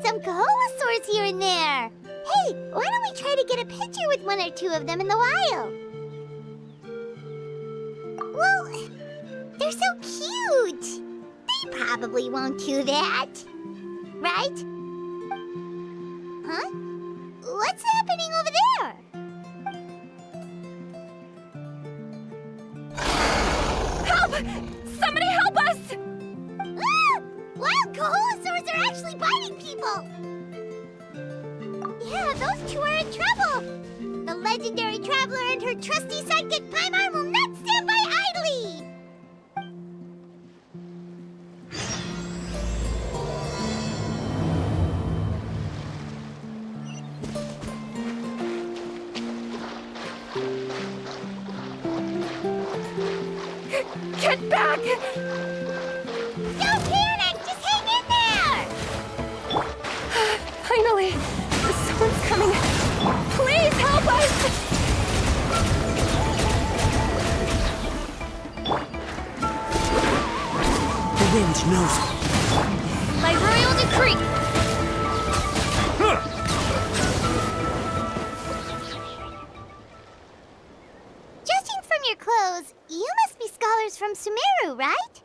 some Kaholasaurs here and there. Hey, why don't we try to get a picture with one or two of them in the wild? Well, they're so cute. They probably won't do that. Right? Huh? What's happening over there? Help! Somebody help us! Ah! Wild Kaholasaurs are actually biting people! Yeah, those two are in trouble! The legendary traveler and her trusty sidekick Paimon will not stand by idly! Get back! Don't panic! Just hang in there! Finally! Someone's coming! Please help us! The wind knows it. By royal decree! Judging from your clothes, you must be scholars from Sumeru, right?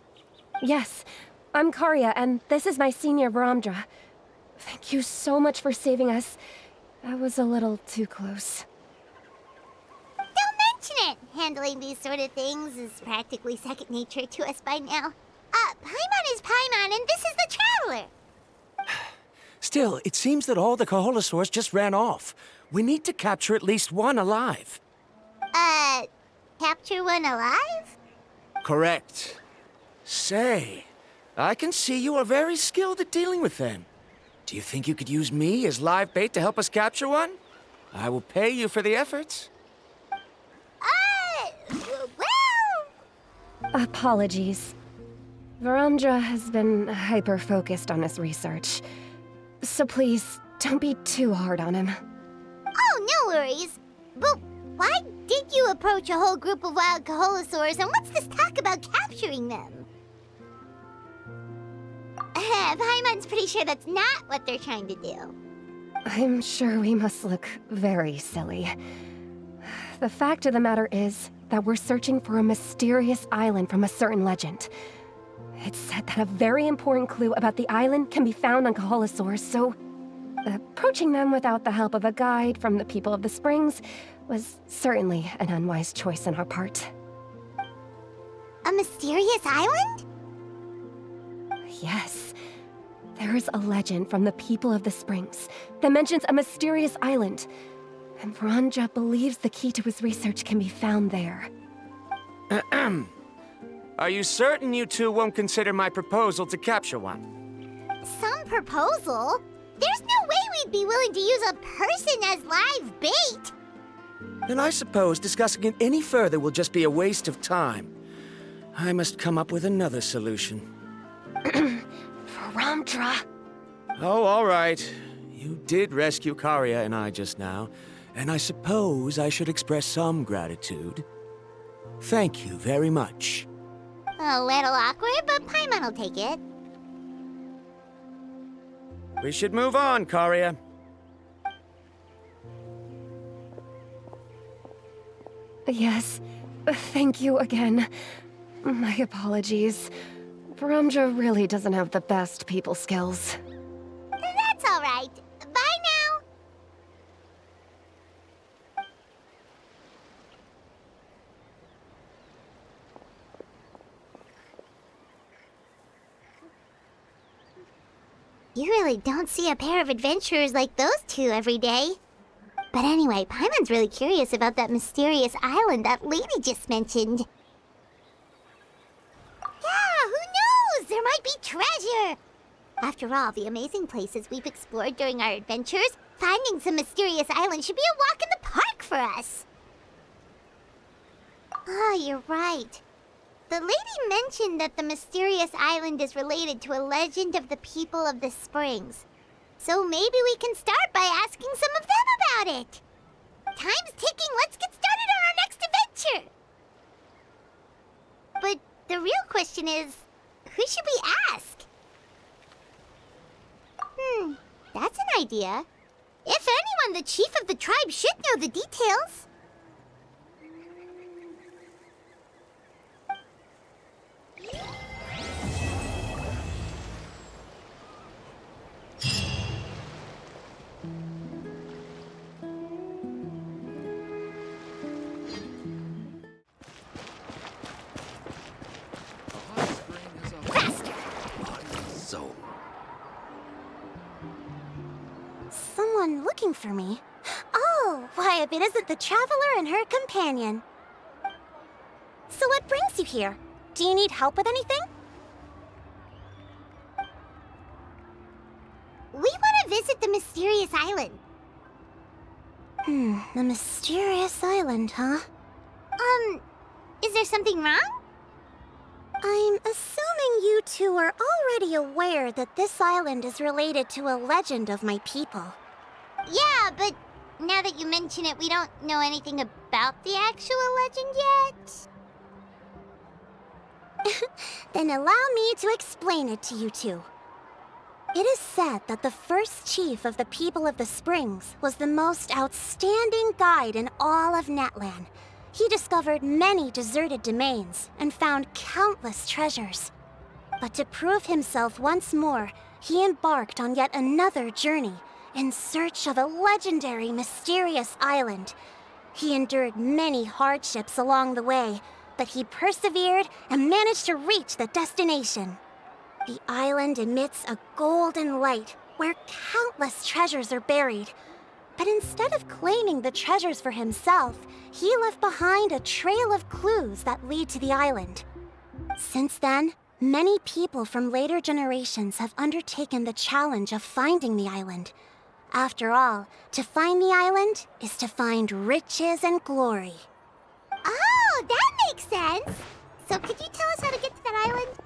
Yes, I'm Karya, and this is my senior Varamdra. Thank you so much for saving us. That was a little too close. Don't mention it! Handling these sort of things is practically second nature to us by now. Paimon is Paimon, and this is the Traveler! Still, it seems that all the Kaholasaurs just ran off. We need to capture at least one alive. Capture one alive? Correct. Say, I can see you are very skilled at dealing with them. Do you think you could use me as live bait to help us capture one? I will pay you for the efforts. Well... Apologies. Varamdra has been hyper-focused on his research. So please, don't be too hard on him. Oh, no worries. But why did you approach a whole group of wild Kaholasaurs, and what's this talk about capturing them? Paimon's pretty sure that's not what they're trying to do. I'm sure we must look very silly. The fact of the matter is that we're searching for a mysterious island from a certain legend. It's said that a very important clue about the island can be found on Kaholasaurs, so approaching them without the help of a guide from the people of the Springs was certainly an unwise choice on our part. A mysterious island? Yes. There is a legend from the people of the Springs that mentions a mysterious island, and Varamdra believes the key to his research can be found there. Are you certain you two won't consider my proposal to capture one? Some proposal? There's no way we'd be willing to use a person as live bait! Then I suppose discussing it any further will just be a waste of time. I must come up with another solution. Varamdra! Oh, all right. You did rescue Karya and I just now, and I suppose I should express some gratitude. Thank you very much. A little awkward, but Paimon will take it. We should move on, Karya. Yes, thank you again. My apologies. Varamdra really doesn't have the best people skills. That's all right. Bye now. You really don't see a pair of adventurers like those two every day. But anyway, Paimon's really curious about that mysterious island that lady just mentioned. Yeah, who knows? There might be treasure! After all, the amazing places we've explored during our adventures, finding some mysterious island should be a walk in the park for us. Oh, you're right. The lady mentioned that the mysterious island is related to a legend of the people of the Springs. So maybe we can start by asking some of them about it. Time's ticking, let's get started on our next adventure! But the real question is, who should we ask? idea. If anyone, the chief of the tribe should know the details. Someone looking for me? Oh, why, if it isn't the traveler and her companion. So what brings you here? Do you need help with anything? We want to visit the mysterious island. The mysterious island, huh? Is there something wrong? I'm assuming you two are already aware that this island is related to a legend of my people. Yeah, but now that you mention it, we don't know anything about the actual legend yet. Then allow me to explain it to you two. It is said that the first chief of the people of the Springs was the most outstanding guide in all of Natlan. He discovered many deserted domains and found countless treasures. But to prove himself once more, he embarked on yet another journey in search of a legendary, mysterious island. He endured many hardships along the way, but he persevered and managed to reach the destination. The island emits a golden light where countless treasures are buried. But instead of claiming the treasures for himself, he left behind a trail of clues that lead to the island. Since then, many people from later generations have undertaken the challenge of finding the island. After all, to find the island is to find riches and glory. Oh, that makes sense! So could you tell us how to get to that island?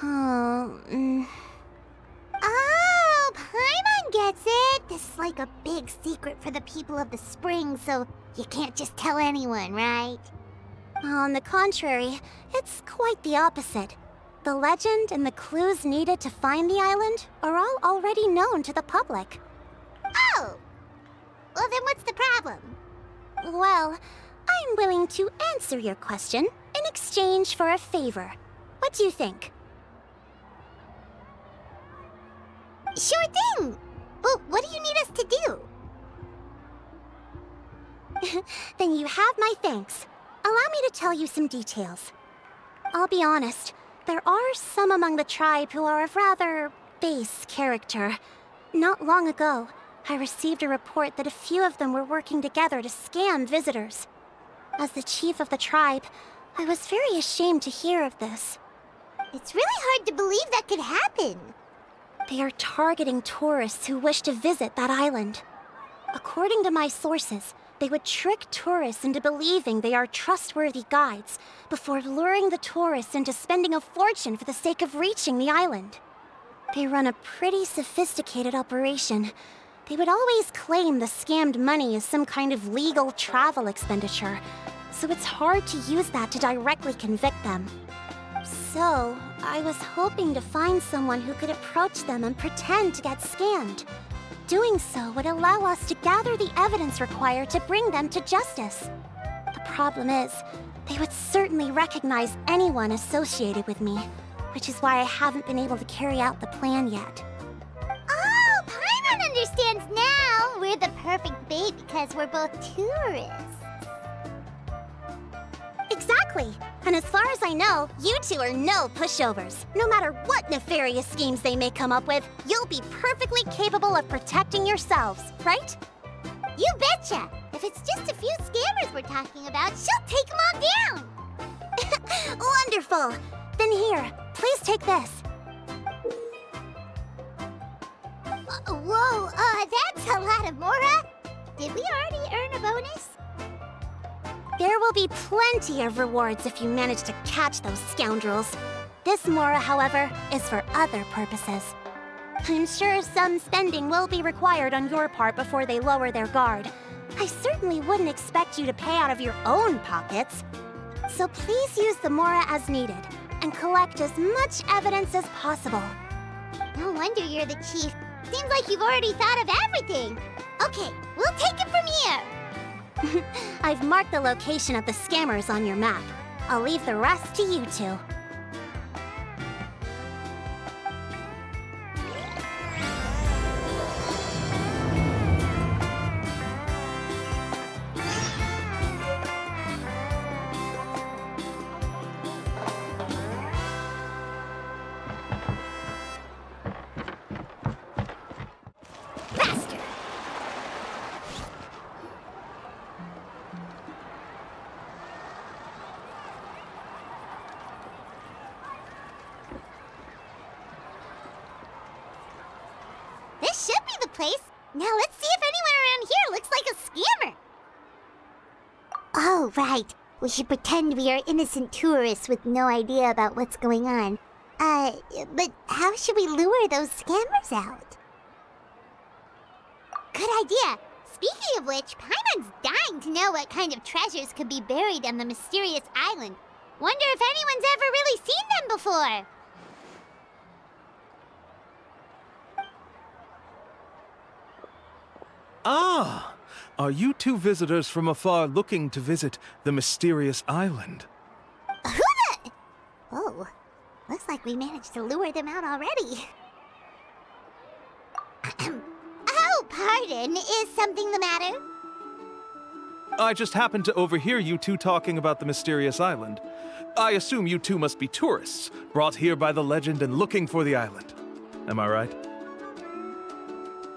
Oh, Paimon gets it! This is like a big secret for the people of the Springs, so you can't just tell anyone, right? On the contrary, it's quite the opposite. The legend and the clues needed to find the island are all already known to the public. Oh! Well, then what's the problem? Well, I'm willing to answer your question in exchange for a favor. What do you think? Sure thing! But what do you need us to do? Then you have my thanks. Allow me to tell you some details. I'll be honest, there are some among the tribe who are of rather base character. Not long ago, I received a report that a few of them were working together to scam visitors. As the chief of the tribe, I was very ashamed to hear of this. It's really hard to believe that could happen. They are targeting tourists who wish to visit that island. According to my sources, they would trick tourists into believing they are trustworthy guides before luring the tourists into spending a fortune for the sake of reaching the island. They run a pretty sophisticated operation. They would always claim the scammed money is some kind of legal travel expenditure, so it's hard to use that to directly convict them. So, I was hoping to find someone who could approach them and pretend to get scammed. Doing so would allow us to gather the evidence required to bring them to justice. The problem is, they would certainly recognize anyone associated with me, which is why I haven't been able to carry out the plan yet. Oh, Paimon understands now! We're the perfect bait because we're both tourists. Exactly! And as far as I know, you two are no pushovers. No matter what nefarious schemes they may come up with, you'll be perfectly capable of protecting yourselves, right? You betcha! If it's just a few scammers we're talking about, she'll take them all down! Wonderful! Then here, please take this. Whoa, that's a lot of Mora! Did we already earn a bonus? There will be plenty of rewards if you manage to catch those scoundrels. This Mora, however, is for other purposes. I'm sure some spending will be required on your part before they lower their guard. I certainly wouldn't expect you to pay out of your own pockets. So please use the Mora as needed, and collect as much evidence as possible. No wonder you're the chief. Seems like you've already thought of everything. Okay, we'll take it from here. I've marked the location of the scammers on your map. I'll leave the rest to you two. Faster! This should be the place. Now let's see if anyone around here looks like a scammer. Oh, right. We should pretend we are innocent tourists with no idea about what's going on. But how should we lure those scammers out? Good idea. Speaking of which, Paimon's dying to know what kind of treasures could be buried on the mysterious island. Wonder if anyone's ever really seen them before. Ah! Are you two visitors from afar looking to visit the mysterious island? Who the... Oh, looks like we managed to lure them out already. Oh, pardon. Is something the matter? I just happened to overhear you two talking about the mysterious island. I assume you two must be tourists, brought here by the legend and looking for the island. Am I right?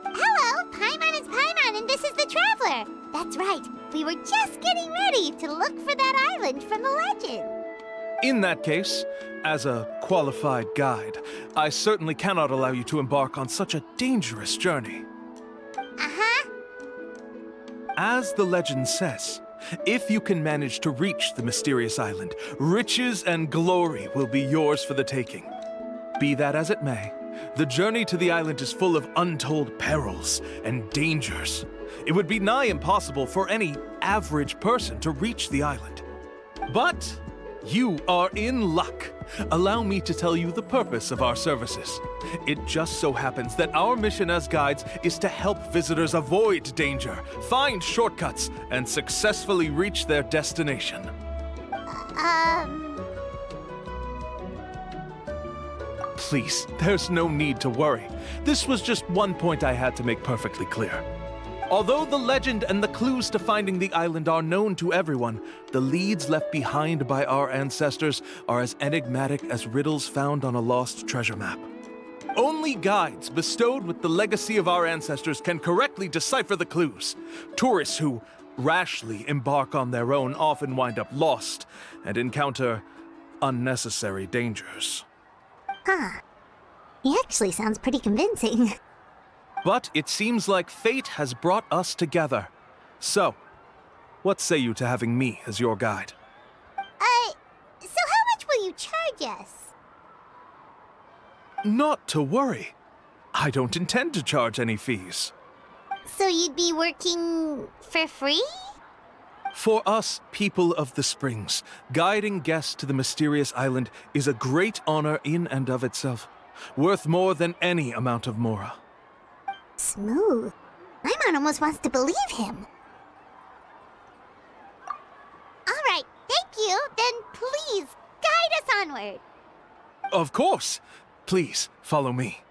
Hello, Paimon is Paimon, and this is the Traveler. That's right. We were just getting ready to look for that island from the legend. In that case, as a qualified guide, I certainly cannot allow you to embark on such a dangerous journey. Uh-huh. As the legend says, if you can manage to reach the mysterious island, riches and glory will be yours for the taking. Be that as it may, the journey to the island is full of untold perils and dangers. It would be nigh impossible for any average person to reach the island. But you are in luck. Allow me to tell you the purpose of our services. It just so happens that our mission as guides is to help visitors avoid danger, find shortcuts, and successfully reach their destination. Please, there's no need to worry. This was just one point I had to make perfectly clear. Although the legend and the clues to finding the island are known to everyone, the leads left behind by our ancestors are as enigmatic as riddles found on a lost treasure map. Only guides bestowed with the legacy of our ancestors can correctly decipher the clues. Tourists who rashly embark on their own often wind up lost and encounter unnecessary dangers. Huh. He actually sounds pretty convincing. But it seems like fate has brought us together. So, what say you to having me as your guide? So how much will you charge us? Not to worry. I don't intend to charge any fees. So you'd be working for free? For us, people of the Springs, guiding guests to the mysterious island is a great honor in and of itself, worth more than any amount of mora. Smooth. Paimon almost wants to believe him. All right, thank you. Then please, guide us onward. Of course. Please, follow me.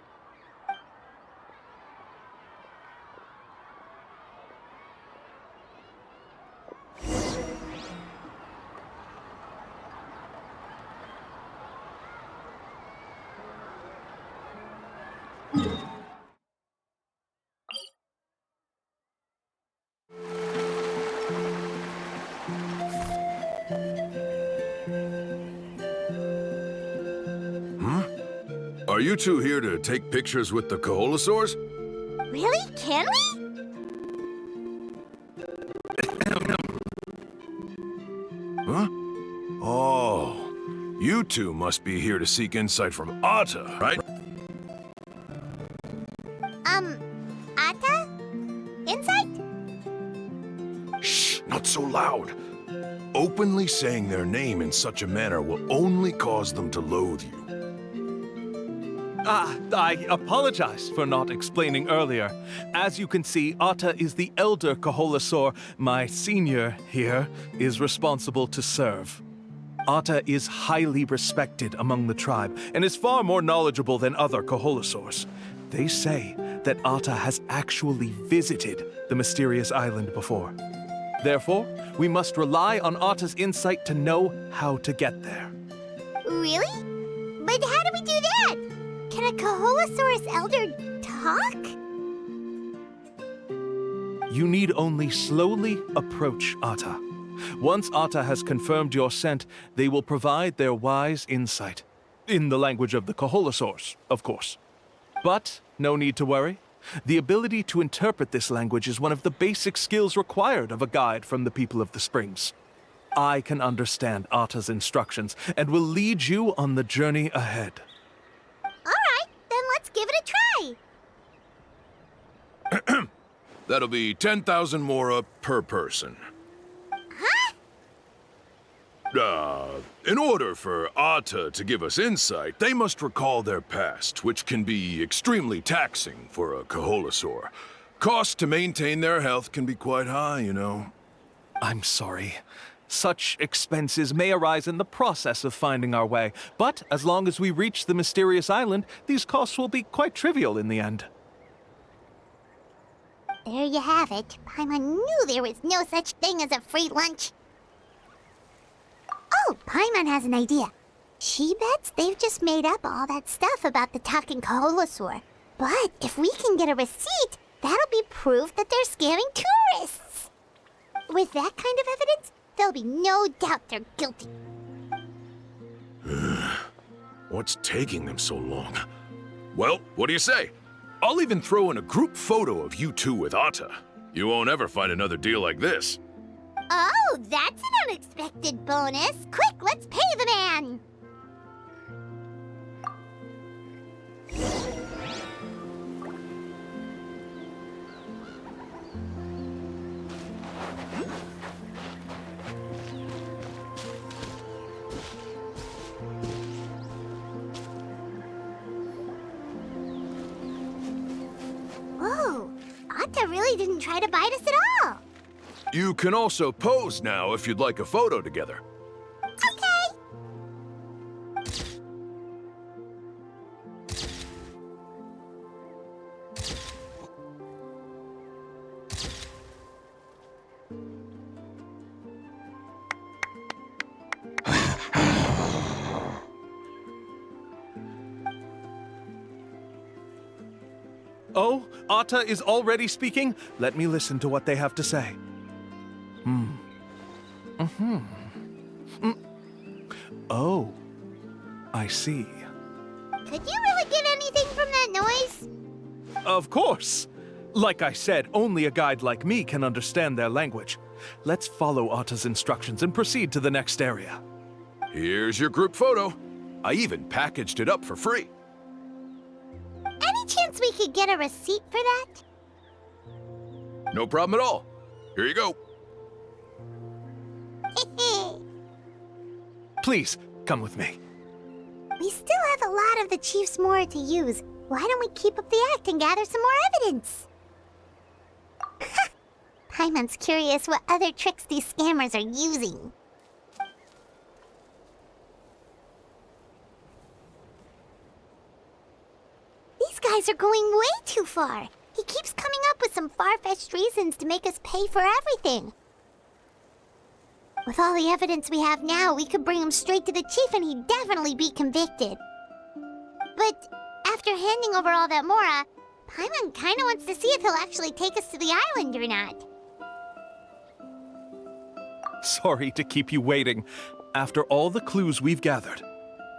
Are you two here to take pictures with the Koholosaurs? Really? Can we? Huh? Oh, you two must be here to seek insight from Atta, right? Atta? Insight? Shh, not so loud. Openly saying their name in such a manner will only cause them to loathe you. I apologize for not explaining earlier. As you can see, Atta is the elder Kaholasaur. My senior here is responsible to serve. Atta is highly respected among the tribe and is far more knowledgeable than other Kaholasaurs. They say that Atta has actually visited the mysterious island before. Therefore, we must rely on Atta's insight to know how to get there. Really? But how do we do that? Can a Kaholosaurus elder talk? You need only slowly approach Atta. Once Atta has confirmed your scent, they will provide their wise insight. In the language of the Kaholosaurs, of course. But no need to worry. The ability to interpret this language is one of the basic skills required of a guide from the people of the Springs. I can understand Atta's instructions and will lead you on the journey ahead. Alright, then let's give it a try. That'll be 10,000 mora per person. In order for Atta to give us insight, they must recall their past, which can be extremely taxing for a Kaholasaur. Costs to maintain their health can be quite high, you know. I'm sorry. Such expenses may arise in the process of finding our way, but as long as we reach the mysterious island, these costs will be quite trivial in the end. There you have it. Paimon knew there was no such thing as a free lunch. Oh, Paimon has an idea. She bets they've just made up all that stuff about the talking Kaholosaur. But if we can get a receipt, that'll be proof that they're scamming tourists. With that kind of evidence, there'll be no doubt they're guilty. What's taking them so long? Well, what do you say? I'll even throw in a group photo of you two with Atta. You won't ever find another deal like this. Oh, that's an unexpected bonus. Quick, let's pay the man. Whoa, Atta really didn't try to bite us at all. You can also pose now if you'd like a photo together. Okay. Oh, Atta is already speaking? Let me listen to what they have to say. Oh, I see. Could you really get anything from that noise? Of course! Like I said, only a guide like me can understand their language. Let's follow Atta's instructions and proceed to the next area. Here's your group photo. I even packaged it up for free. Any chance we could get a receipt for that? No problem at all. Here you go. Please, come with me. We still have a lot of the Chief's more to use. Why don't we keep up the act and gather some more evidence? Paimon's curious what other tricks these scammers are using. These guys are going way too far. He keeps coming up with some far-fetched reasons to make us pay for everything. With all the evidence we have now, we could bring him straight to the chief and he'd definitely be convicted. But after handing over all that Mora, Paimon kinda wants to see if he'll actually take us to the island or not. Sorry to keep you waiting. After all the clues we've gathered,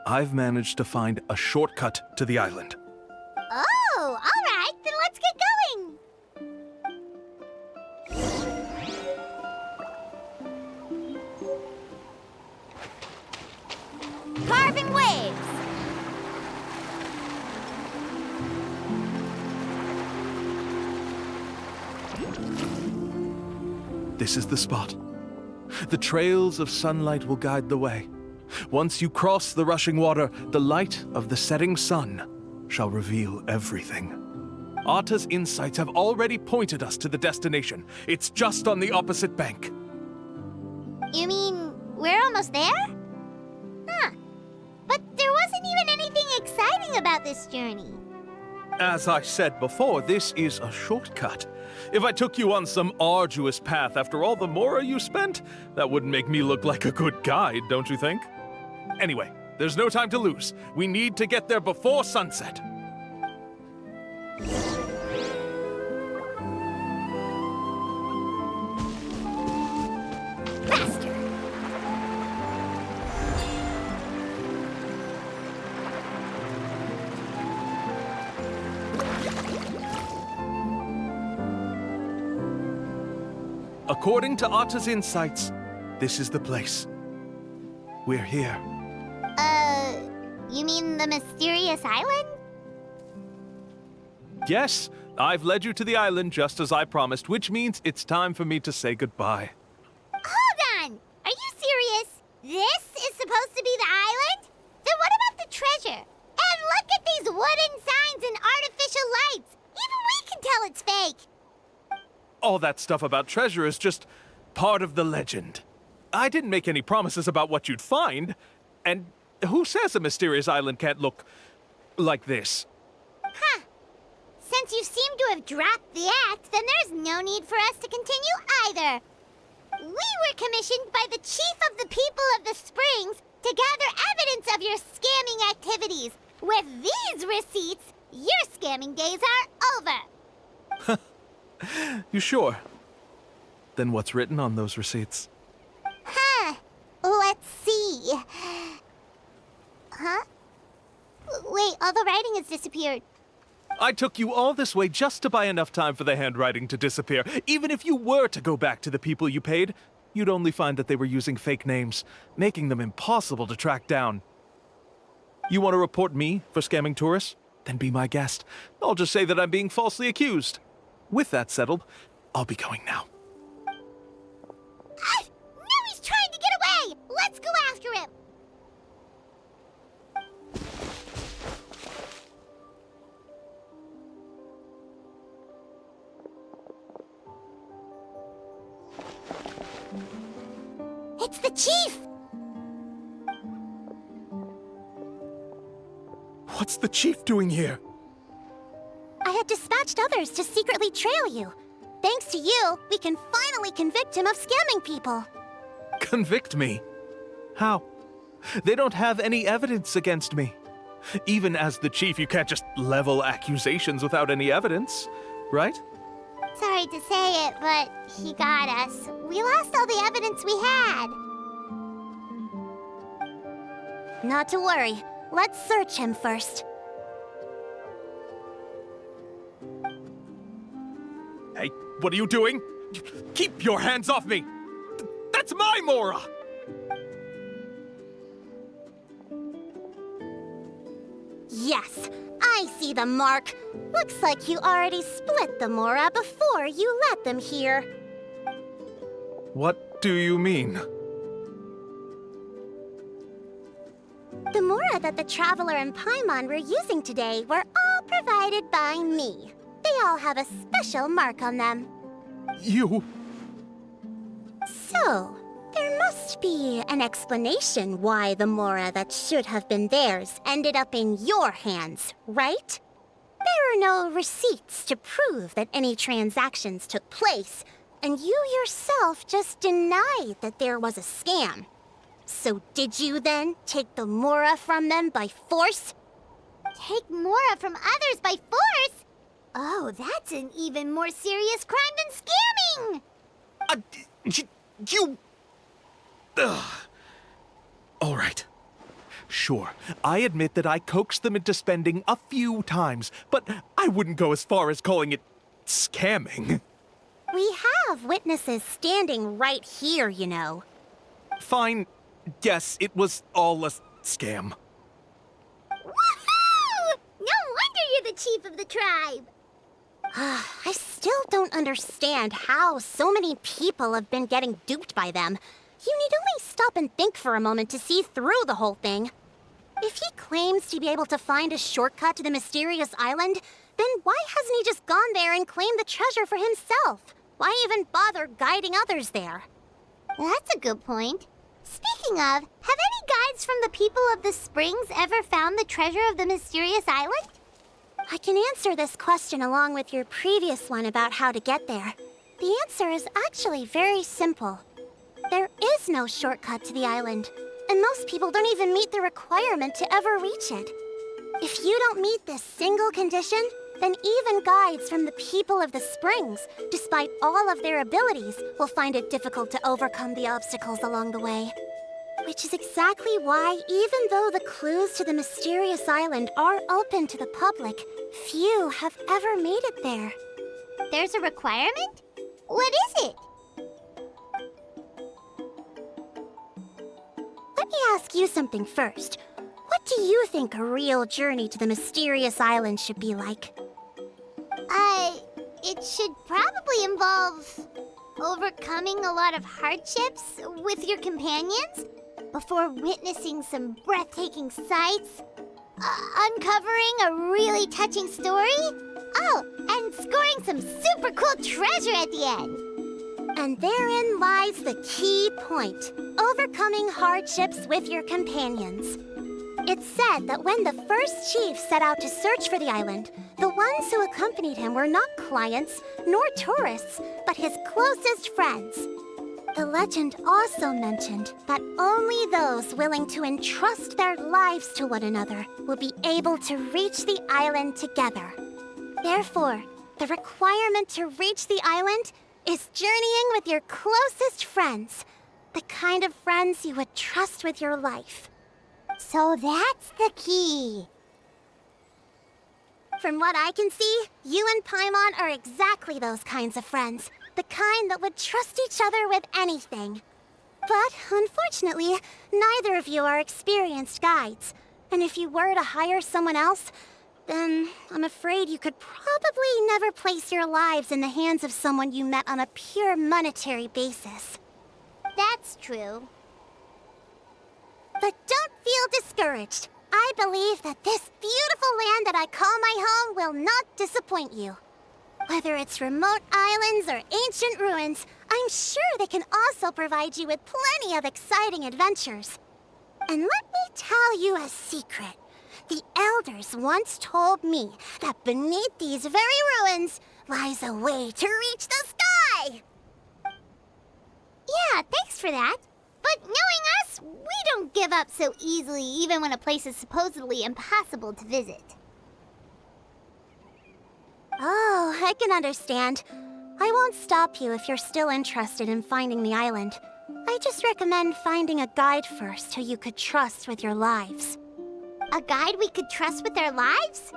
I've managed to find a shortcut to the island. Oh, alright, then let's get going! Carving waves! This is the spot. The trails of sunlight will guide the way. Once you cross the rushing water, the light of the setting sun shall reveal everything. Arta's insights have already pointed us to the destination. It's just on the opposite bank. You mean we're almost there? Huh. But there wasn't even anything exciting about this journey. As I said before, this is a shortcut. If I took you on some arduous path after all the Mora you spent, that wouldn't make me look like a good guide, don't you think? Anyway, there's no time to lose. We need to get there before sunset. Faster! According to Arta's insights, this is the place. We're here. You mean the mysterious island? Yes, I've led you to the island just as I promised, which means it's time for me to say goodbye. Hold on! Are you serious? This is supposed to be the island? Then what about the treasure? And look at these wooden signs and artificial lights! Even we can tell it's fake! All that stuff about treasure is just part of the legend. I didn't make any promises about what you'd find, and who says a mysterious island can't look like this? Huh. Since you seem to have dropped the act, then there's no need for us to continue either. We were commissioned by the chief of the people of the Springs to gather evidence of your scamming activities. With these receipts, your scamming days are over. You sure? Then what's written on those receipts? Huh. Let's see. Huh? Wait, all the writing has disappeared. I took you all this way just to buy enough time for the handwriting to disappear. Even if you were to go back to the people you paid, you'd only find that they were using fake names, making them impossible to track down. You want to report me for scamming tourists? Then be my guest. I'll just say that I'm being falsely accused. With that settled, I'll be going now. Now he's trying to get away! Let's go after him! It's the chief! What's the chief doing here? I had dispatched others to secretly trail you. Thanks to you, we can finally convict him of scamming people. Convict me? How? They don't have any evidence against me. Even as the chief, you can't just level accusations without any evidence, right? Sorry to say it, but he got us. We lost all the evidence we had. Not to worry. Let's search him first. Hey, what are you doing? Keep your hands off me! That's my Mora! Yes, I see the mark. Looks like you already split the Mora before you let them here. What do you mean? The Mora that the Traveler and Paimon were using today were all provided by me. They all have a special mark on them. You... So, there must be an explanation why the Mora that should have been theirs ended up in your hands, right? There are no receipts to prove that any transactions took place, and you yourself just denied that there was a scam. So did you then take the Mora from them by force? Take Mora from others by force? Oh, that's an even more serious crime than scamming! You... Ugh. All right. Sure, I admit that I coaxed them into spending a few times, but I wouldn't go as far as calling it scamming. We have witnesses standing right here, you know. Fine. Yes, it was all a scam. Woohoo! No wonder you're the chief of the tribe! I still don't understand how so many people have been getting duped by them. You need only stop and think for a moment to see through the whole thing. If he claims to be able to find a shortcut to the mysterious island, then why hasn't he just gone there and claimed the treasure for himself? Why even bother guiding others there? That's a good point. Speaking of, have any guides from the people of the springs ever found the treasure of the mysterious island? I can answer this question along with your previous one about how to get there. The answer is actually very simple. There is no shortcut to the island, and most people don't even meet the requirement to ever reach it. If you don't meet this single condition, then even guides from the people of the springs, despite all of their abilities, will find it difficult to overcome the obstacles along the way. Which is exactly why, even though the clues to the mysterious island are open to the public, few have ever made it there. There's a requirement? What is it? Let me ask you something first. What do you think a real journey to the mysterious island should be like? It should probably involve overcoming a lot of hardships with your companions before witnessing some breathtaking sights, uncovering a really touching story, and scoring some super cool treasure at the end. And therein lies the key point, overcoming hardships with your companions. It's said that when the first chief set out to search for the island, the ones who accompanied him were not clients nor tourists, but his closest friends. The legend also mentioned that only those willing to entrust their lives to one another will be able to reach the island together. Therefore, the requirement to reach the island is journeying with your closest friends, the kind of friends you would trust with your life. So that's the key. From what I can see, you and Paimon are exactly those kinds of friends. The kind that would trust each other with anything. But unfortunately, neither of you are experienced guides. And if you were to hire someone else, then I'm afraid you could probably never place your lives in the hands of someone you met on a pure monetary basis. That's true. But don't feel discouraged. I believe that this beautiful land that I call my home will not disappoint you. Whether it's remote islands or ancient ruins, I'm sure they can also provide you with plenty of exciting adventures. And let me tell you a secret. The elders once told me that beneath these very ruins lies a way to reach the sky! Yeah, thanks for that. But knowing us, we don't give up so easily even when a place is supposedly impossible to visit. Oh, I can understand. I won't stop you if you're still interested in finding the island. I just recommend finding a guide first who you could trust with your lives. A guide we could trust with our lives?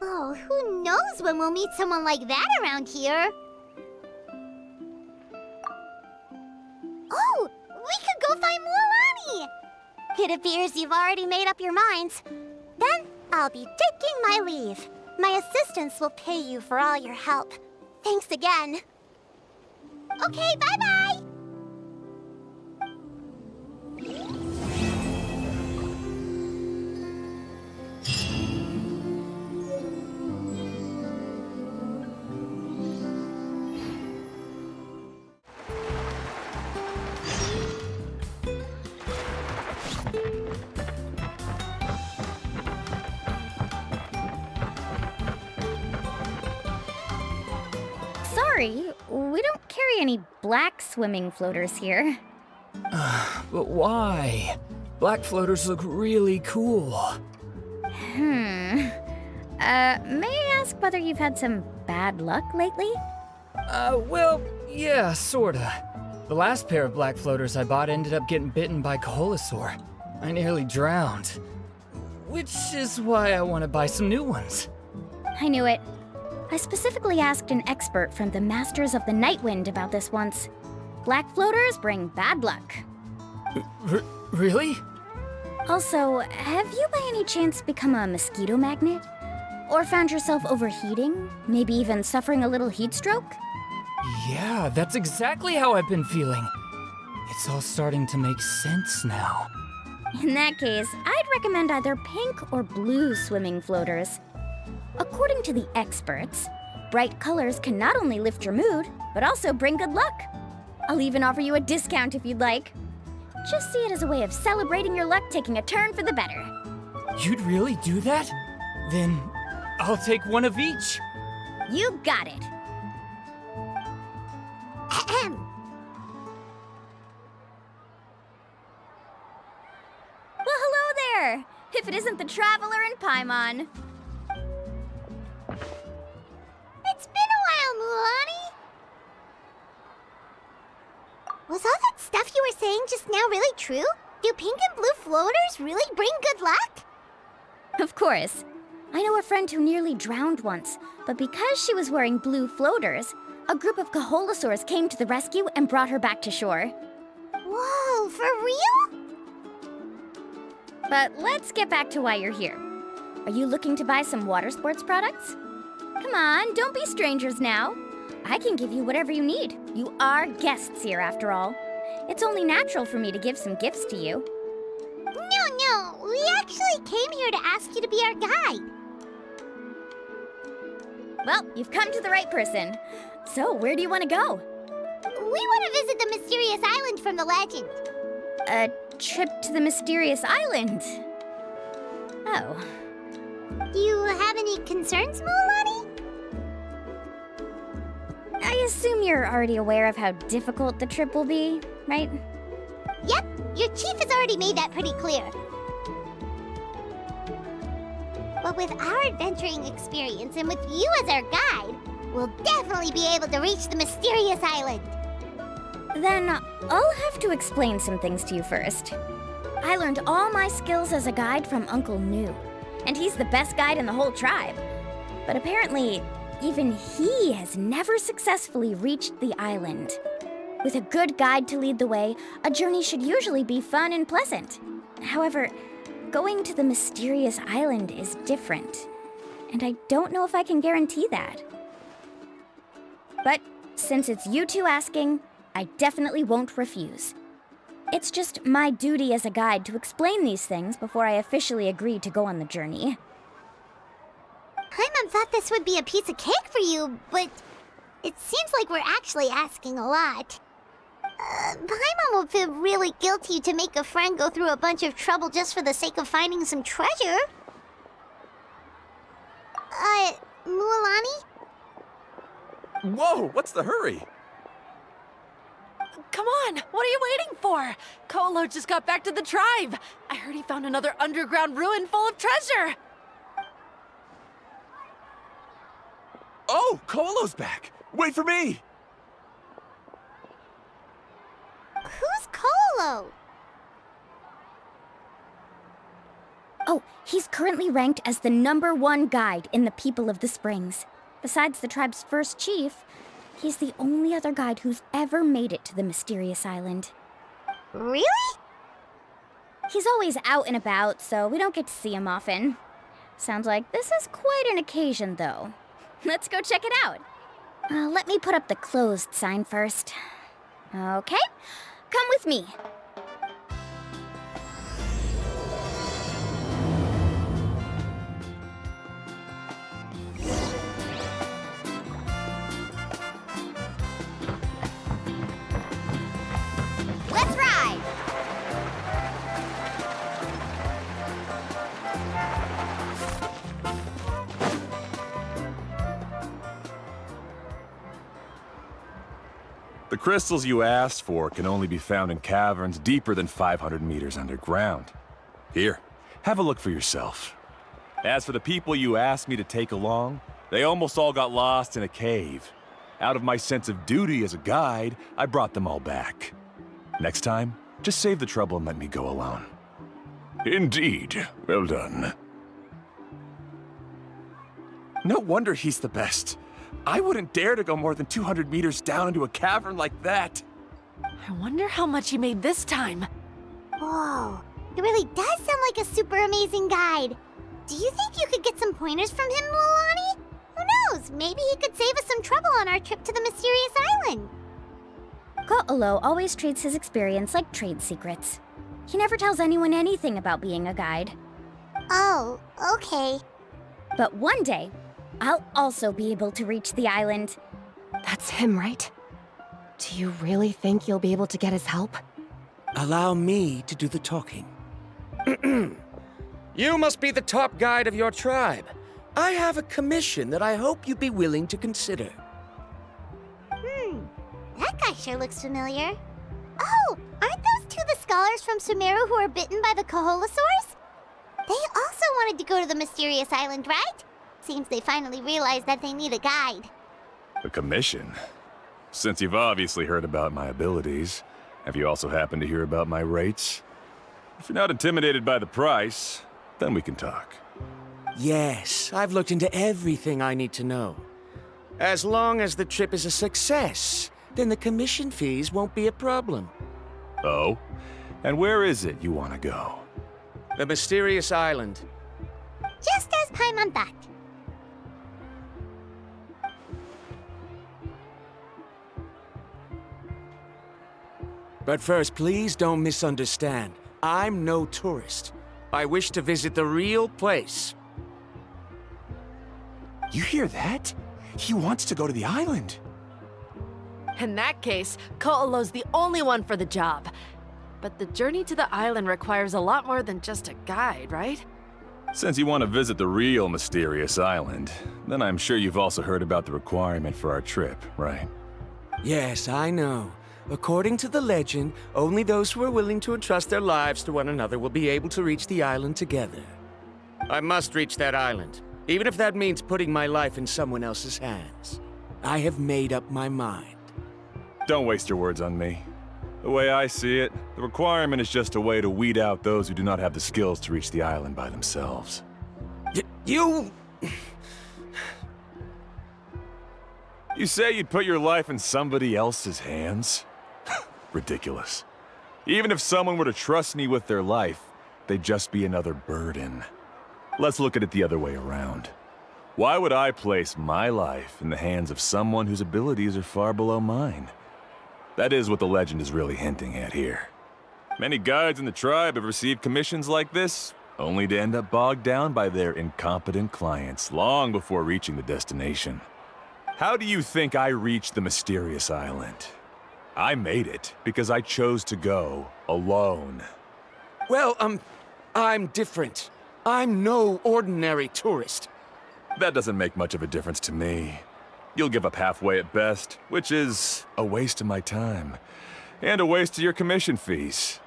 Oh, who knows when we'll meet someone like that around here? Oh, we could go find Mualani! It appears you've already made up your minds. Then I'll be taking my leave. My assistants will pay you for all your help. Thanks again. Okay, bye-bye! Sorry, we don't carry any black swimming floaters here. But why? Black floaters look really cool. May I ask whether you've had some bad luck lately? Well, yeah, sorta. The last pair of black floaters I bought ended up getting bitten by Kaholasaur. I nearly drowned. Which is why I want to buy some new ones. I knew it. I specifically asked an expert from the Masters of the Nightwind about this once. Black floaters bring bad luck. Really? Also, have you by any chance become a mosquito magnet? Or found yourself overheating? Maybe even suffering a little heat stroke? Yeah, that's exactly how I've been feeling. It's all starting to make sense now. In that case, I'd recommend either pink or blue swimming floaters. According to the experts, bright colors can not only lift your mood, but also bring good luck. I'll even offer you a discount if you'd like. Just see it as a way of celebrating your luck taking a turn for the better. You'd really do that? Then I'll take one of each. You got it. Ahem. Well, hello there! If it isn't the Traveler in Paimon. It's been a while, Mulan. Was all that stuff you were saying just now really true? Do pink and blue floaters really bring good luck? Of course. I know a friend who nearly drowned once, but because she was wearing blue floaters, a group of Kaholasaurs came to the rescue and brought her back to shore. Whoa, for real? But let's get back to why you're here. Are you looking to buy some water sports products? Come on, don't be strangers now. I can give you whatever you need. You are guests here, after all. It's only natural for me to give some gifts to you. No, we actually came here to ask you to be our guide. Well, you've come to the right person. So, where do you want to go? We want to visit the mysterious island from the legend. A trip to the mysterious island? Oh. Do you have any concerns, Mulan? I assume you're already aware of how difficult the trip will be, right? Yep, your chief has already made that pretty clear. But with our adventuring experience and with you as our guide, we'll definitely be able to reach the mysterious island. Then I'll have to explain some things to you first. I learned all my skills as a guide from Uncle Nu, and he's the best guide in the whole tribe. But apparently, even he has never successfully reached the island. With a good guide to lead the way, a journey should usually be fun and pleasant. However, going to the mysterious island is different, and I don't know if I can guarantee that. But since it's you two asking, I definitely won't refuse. It's just my duty as a guide to explain these things before I officially agree to go on the journey. Paimon thought this would be a piece of cake for you, but it seems like we're actually asking a lot. Paimon will feel really guilty to make a friend go through a bunch of trouble just for the sake of finding some treasure. Mualani? Whoa, what's the hurry? Come on, what are you waiting for? Kolo just got back to the tribe. I heard he found another underground ruin full of treasure. Oh, Kolo's back. Wait for me. Who's Kolo? Oh, he's currently ranked as the #1 guide in the People of the Springs. Besides the tribe's first chief, he's the only other guide who's ever made it to the mysterious island. Really? He's always out and about, so we don't get to see him often. Sounds like this is quite an occasion, though. Let's go check it out. Let me put up the closed sign first. Okay, come with me. Let's ride! The crystals you asked for can only be found in caverns deeper than 500 meters underground. Here, have a look for yourself. As for the people you asked me to take along, they almost all got lost in a cave. Out of my sense of duty as a guide, I brought them all back. Next time, just save the trouble and let me go alone. Indeed. Well done. No wonder he's the best. I wouldn't dare to go more than 200 meters down into a cavern like that. I wonder how much he made this time. Whoa, he really does sound like a super amazing guide. Do you think you could get some pointers from him, Mualani? Who knows? Maybe he could save us some trouble on our trip to the mysterious island. Ko'olo always treats his experience like trade secrets. He never tells anyone anything about being a guide. Oh, okay. But one day, I'll also be able to reach the island. That's him, right? Do you really think you'll be able to get his help? Allow me to do the talking. You must be the top guide of your tribe. I have a commission that I hope you'd be willing to consider. That guy sure looks familiar. Oh, aren't those two the scholars from Sumeru who were bitten by the Kaholasaurs? They also wanted to go to the mysterious island, right? Seems they finally realized that they need a guide. A commission? Since you've obviously heard about my abilities, have you also happened to hear about my rates? If you're not intimidated by the price, then we can talk. Yes, I've looked into everything I need to know. As long as the trip is a success, then the commission fees won't be a problem. Oh? And where is it you want to go? The mysterious island. Just as Paimon thought. But first, please don't misunderstand. I'm no tourist. I wish to visit the real place. You hear that? He wants to go to the island. In that case, Ko'olo's the only one for the job. But the journey to the island requires a lot more than just a guide, right? Since you want to visit the real mysterious island, then I'm sure you've also heard about the requirement for our trip, right? Yes, I know. According to the legend, only those who are willing to entrust their lives to one another will be able to reach the island together. I must reach that island, even if that means putting my life in someone else's hands. I have made up my mind. Don't waste your words on me. The way I see it, the requirement is just a way to weed out those who do not have the skills to reach the island by themselves. You... You say you'd put your life in somebody else's hands? Ridiculous. Even if someone were to trust me with their life, they'd just be another burden. Let's look at it the other way around. Why would I place my life in the hands of someone whose abilities are far below mine? That is what the legend is really hinting at here. Many guides in the tribe have received commissions like this, only to end up bogged down by their incompetent clients long before reaching the destination. How do you think I reached the mysterious island? I made it because I chose to go alone. Well, I'm different. I'm no ordinary tourist. That doesn't make much of a difference to me. You'll give up halfway at best, which is a waste of my time. And a waste of your commission fees.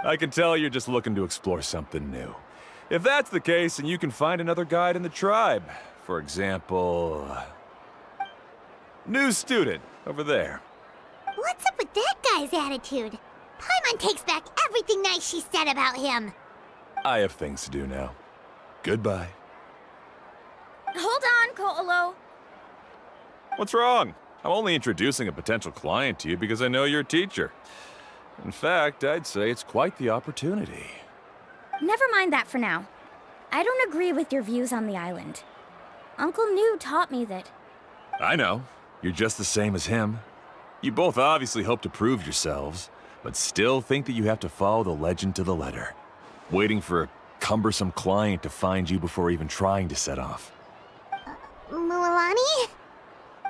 I can tell you're just looking to explore something new. If that's the case, then you can find another guide in the tribe. For example... new student, over there. What's up with that guy's attitude? Paimon takes back everything nice she said about him. I have things to do now. Goodbye. Hold on, Ko'olo. What's wrong? I'm only introducing a potential client to you because I know you're a teacher. In fact, I'd say it's quite the opportunity. Never mind that for now. I don't agree with your views on the island. Uncle New taught me that... I know. You're just the same as him. You both obviously hope to prove yourselves, but still think that you have to follow the legend to the letter, waiting for a cumbersome client to find you before even trying to set off. Mualani?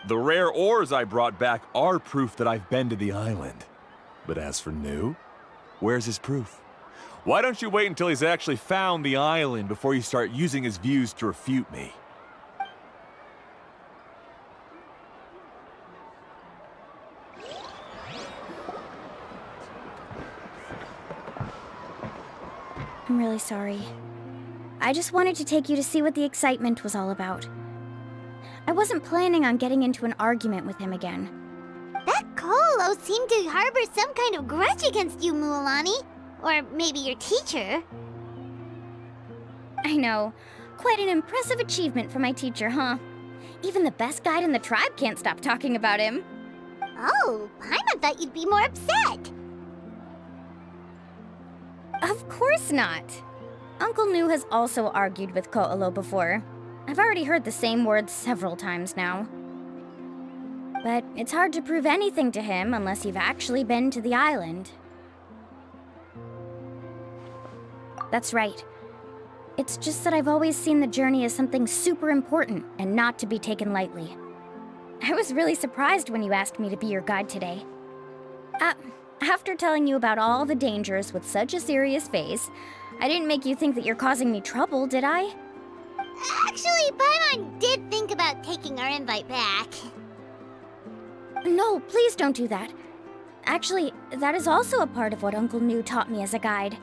The rare ores I brought back are proof that I've been to the island. But as for New, where's his proof? Why don't you wait until he's actually found the island before you start using his views to refute me? I'm really sorry. I just wanted to take you to see what the excitement was all about. I wasn't planning on getting into an argument with him again. That Ko'olo seemed to harbor some kind of grudge against you, Mualani. Or maybe your teacher. I know. Quite an impressive achievement for my teacher, huh? Even the best guide in the tribe can't stop talking about him. Oh, Paimon thought you'd be more upset. Of course not. Uncle New has also argued with Ko'olo before. I've already heard the same words several times now. But it's hard to prove anything to him unless you've actually been to the island. That's right. It's just that I've always seen the journey as something super important and not to be taken lightly. I was really surprised when you asked me to be your guide today. After telling you about all the dangers with such a serious face, I didn't make you think that you're causing me trouble, did I? Actually, Paimon did think about taking our invite back. No, please don't do that. Actually, that is also a part of what Uncle Nu taught me as a guide.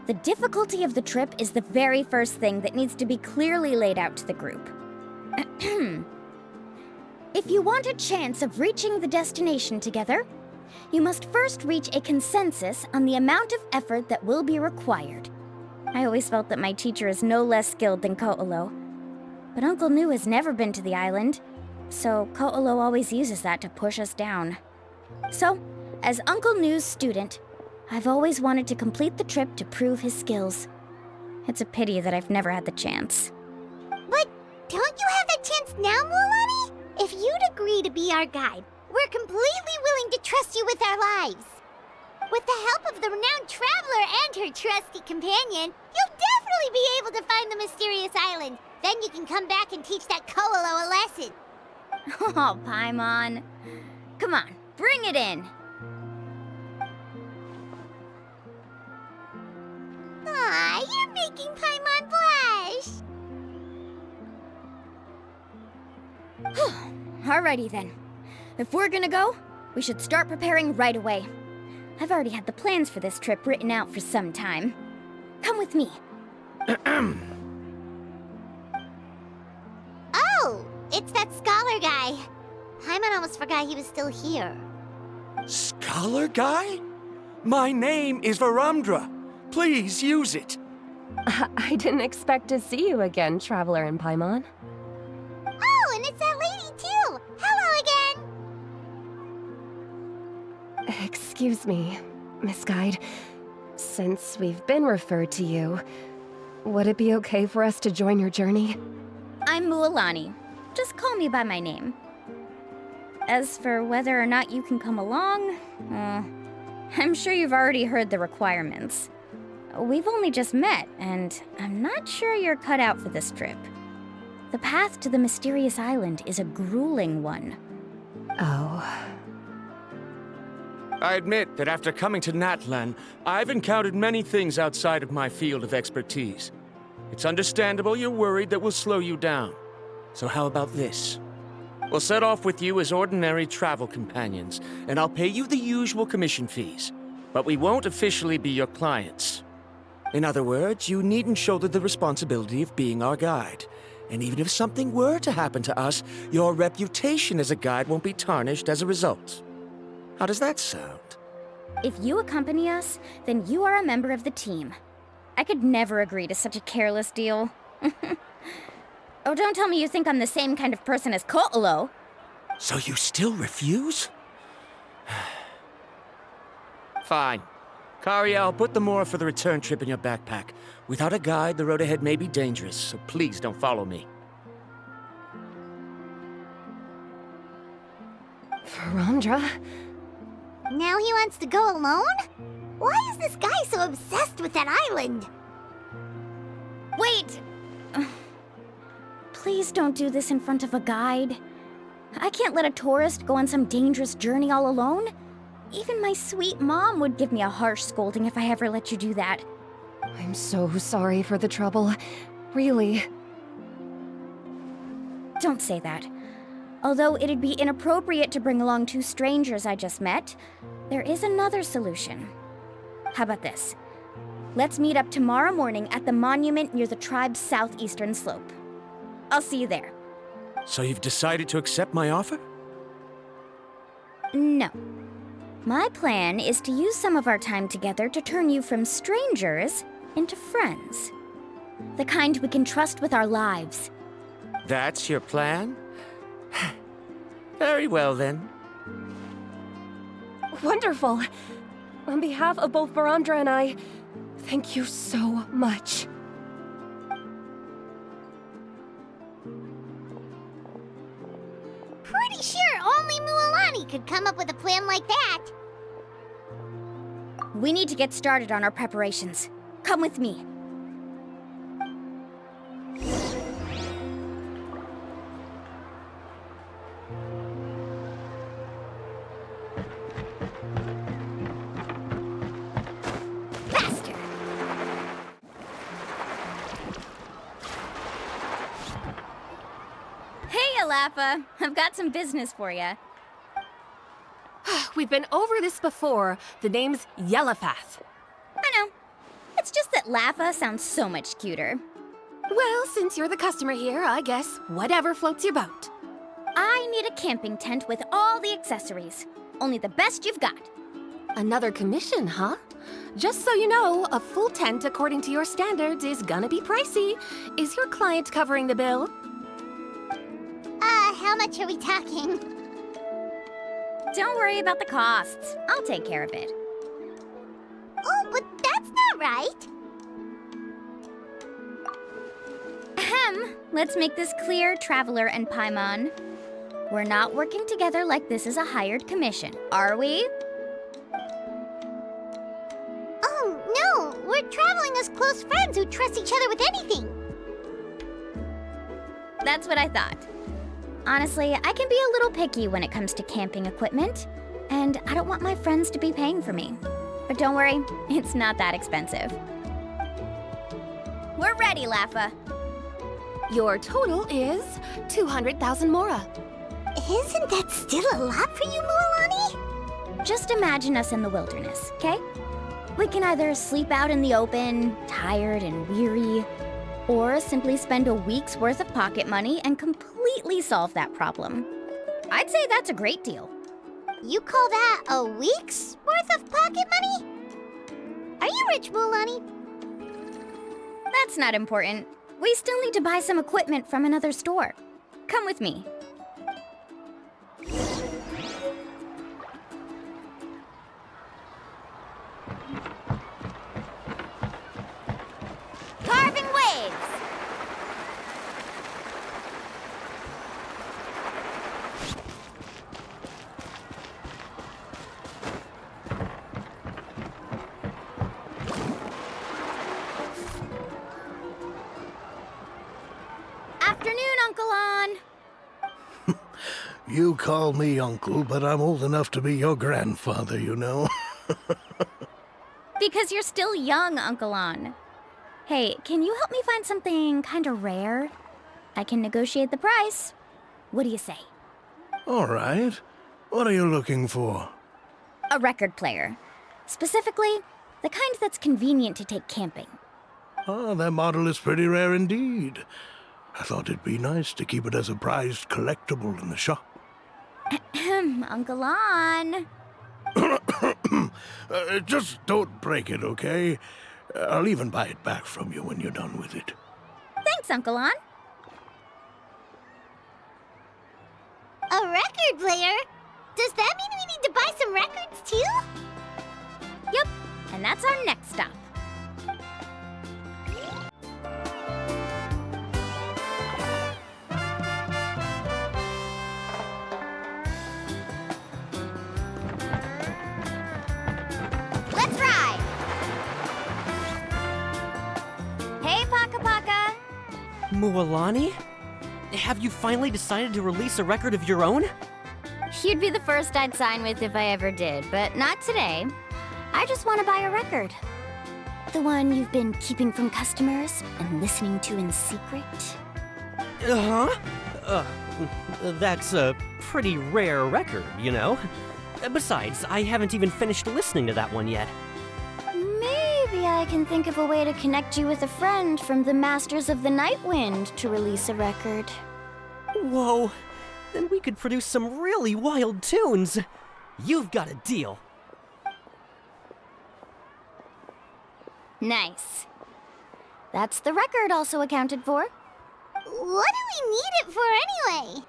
The difficulty of the trip is the very first thing that needs to be clearly laid out to the group. If you want a chance of reaching the destination together, you must first reach a consensus on the amount of effort that will be required. I always felt that my teacher is no less skilled than Ko'olo. But Uncle Nu has never been to the island, so Ko'olo always uses that to push us down. So, as Uncle Nu's student, I've always wanted to complete the trip to prove his skills. It's a pity that I've never had the chance. But don't you have that chance now, Mualani? If you'd agree to be our guide, we're completely willing to trust you with our lives. With the help of the renowned traveler and her trusty companion, you'll definitely be able to find the mysterious island. Then you can come back and teach that Ko'olo a lesson. Oh, Paimon. Come on, bring it in. Aw, you're making Paimon blush. Alrighty then. If we're gonna go, we should start preparing right away. I've already had the plans for this trip written out for some time. Come with me. Oh, it's that scholar guy. Paimon almost forgot he was still here. Scholar guy? My name is Varamdra. Please use it. I didn't expect to see you again, Traveler and Paimon. Oh, and it's that lady too. Hello again. Excuse me, Miss Guide. Since we've been referred to you, would it be okay for us to join your journey? I'm Mualani. Just call me by my name. As for whether or not you can come along, I'm sure you've already heard the requirements. We've only just met, and I'm not sure you're cut out for this trip. The path to the mysterious island is a grueling one. Oh. I admit that after coming to Natlan, I've encountered many things outside of my field of expertise. It's understandable you're worried that we'll slow you down. So how about this? We'll set off with you as ordinary travel companions, and I'll pay you the usual commission fees. But we won't officially be your clients. In other words, you needn't shoulder the responsibility of being our guide. And even if something were to happen to us, your reputation as a guide won't be tarnished as a result. How does that sound? If you accompany us, then you are a member of the team. I could never agree to such a careless deal. Oh, don't tell me you think I'm the same kind of person as Ko'olo. So you still refuse? Fine. Kariel, put the Mora for the return trip in your backpack. Without a guide, the road ahead may be dangerous, so please don't follow me. Varamdra? Now he wants to go alone? Why is this guy so obsessed with that island? Wait! Please don't do this in front of a guide. I can't let a tourist go on some dangerous journey all alone. Even my sweet mom would give me a harsh scolding if I ever let you do that. I'm so sorry for the trouble. Really. Don't say that. Although it'd be inappropriate to bring along two strangers I just met, there is another solution. How about this? Let's meet up tomorrow morning at the monument near the tribe's southeastern slope. I'll see you there. So you've decided to accept my offer? No. My plan is to use some of our time together to turn you from strangers into friends. The kind we can trust with our lives. That's your plan? Very well, then. Wonderful. On behalf of both Varamdra and I, thank you so much. Pretty sure only Mualani could come up with a plan like that. We need to get started on our preparations. Come with me. Laffa. I've got some business for you. We've been over this before. The name's Yellowfath. I know. It's just that Laffa sounds so much cuter. Well, since you're the customer here, I guess whatever floats your boat. I need a camping tent with all the accessories. Only the best you've got. Another commission, huh? Just so you know, a full tent according to your standards is gonna be pricey. Is your client covering the bill? How much are we talking? Don't worry about the costs. I'll take care of it. Oh, but that's not right. Ahem. Let's make this clear, Traveler and Paimon. We're not working together like this is a hired commission, are we? Oh, no. We're traveling as close friends who trust each other with anything. That's what I thought. Honestly, I can be a little picky when it comes to camping equipment, and I don't want my friends to be paying for me. But don't worry, it's not that expensive. We're ready, Laffa. Your total is 200,000 mora. Isn't that still a lot for you, Mualani? Just imagine us in the wilderness, okay? We can either sleep out in the open, tired and weary, or simply spend a week's worth of pocket money and completely solve that problem. I'd say that's a great deal. You call that a week's worth of pocket money? Are you rich, Mualani? That's not important. We still need to buy some equipment from another store. Come with me. Carving waves! Afternoon, Uncle On. You call me uncle, but I'm old enough to be your grandfather, you know. Because you're still young, Uncle On. Hey, can you help me find something kinda rare? I can negotiate the price. What do you say? All right. What are you looking for? A record player. Specifically, the kind that's convenient to take camping. Ah, that model is pretty rare indeed. I thought it'd be nice to keep it as a prized collectible in the shop. Uncle On. Just don't break it, okay? I'll even buy it back from you when you're done with it. Thanks, Uncle On. A record player? Does that mean we need to buy some records too? Yep, and that's our next stop. Let's ride! Hey, Paka Paka. Mualani? Have you finally decided to release a record of your own? You'd be the first I'd sign with if I ever did, but not today. I just want to buy a record. The one you've been keeping from customers and listening to in secret. Uh-huh. That's a pretty rare record, you know? Besides, I haven't even finished listening to that one yet. Maybe I can think of a way to connect you with a friend from the Masters of the Night Wind to release a record. Whoa, then we could produce some really wild tunes. You've got a deal. Nice. That's the record also accounted for. What do we need it for anyway?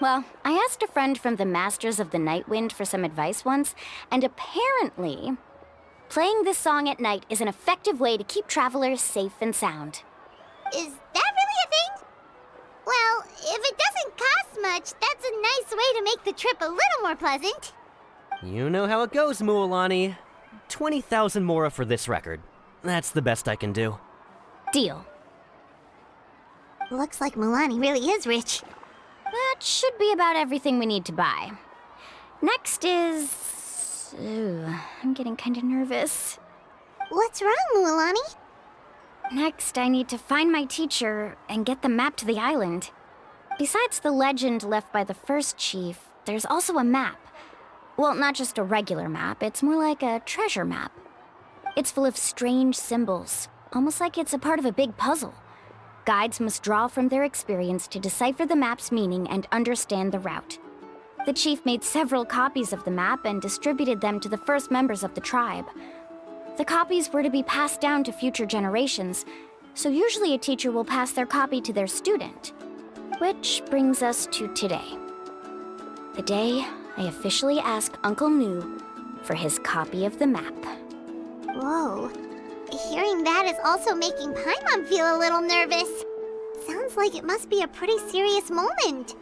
Well, I asked a friend from the Masters of the Night Wind for some advice once, and apparently, playing this song at night is an effective way to keep travelers safe and sound. Is that really a thing? Well, if it doesn't cost much, that's a nice way to make the trip a little more pleasant. You know how it goes, Mualani. 20,000 mora for this record. That's the best I can do. Deal. Looks like Mualani really is rich. That should be about everything we need to buy. Next is... Ooh, I'm getting kind of nervous. What's wrong, Mualani? Next, I need to find my teacher and get the map to the island. Besides the legend left by the first chief, there's also a map. Well, not just a regular map, it's more like a treasure map. It's full of strange symbols, almost like it's a part of a big puzzle. Guides must draw from their experience to decipher the map's meaning and understand the route. The chief made several copies of the map and distributed them to the first members of the tribe. The copies were to be passed down to future generations, so usually a teacher will pass their copy to their student. Which brings us to today. The day I officially asked Uncle New for his copy of the map. Whoa. Hearing that is also making Paimon feel a little nervous. Sounds like it must be a pretty serious moment.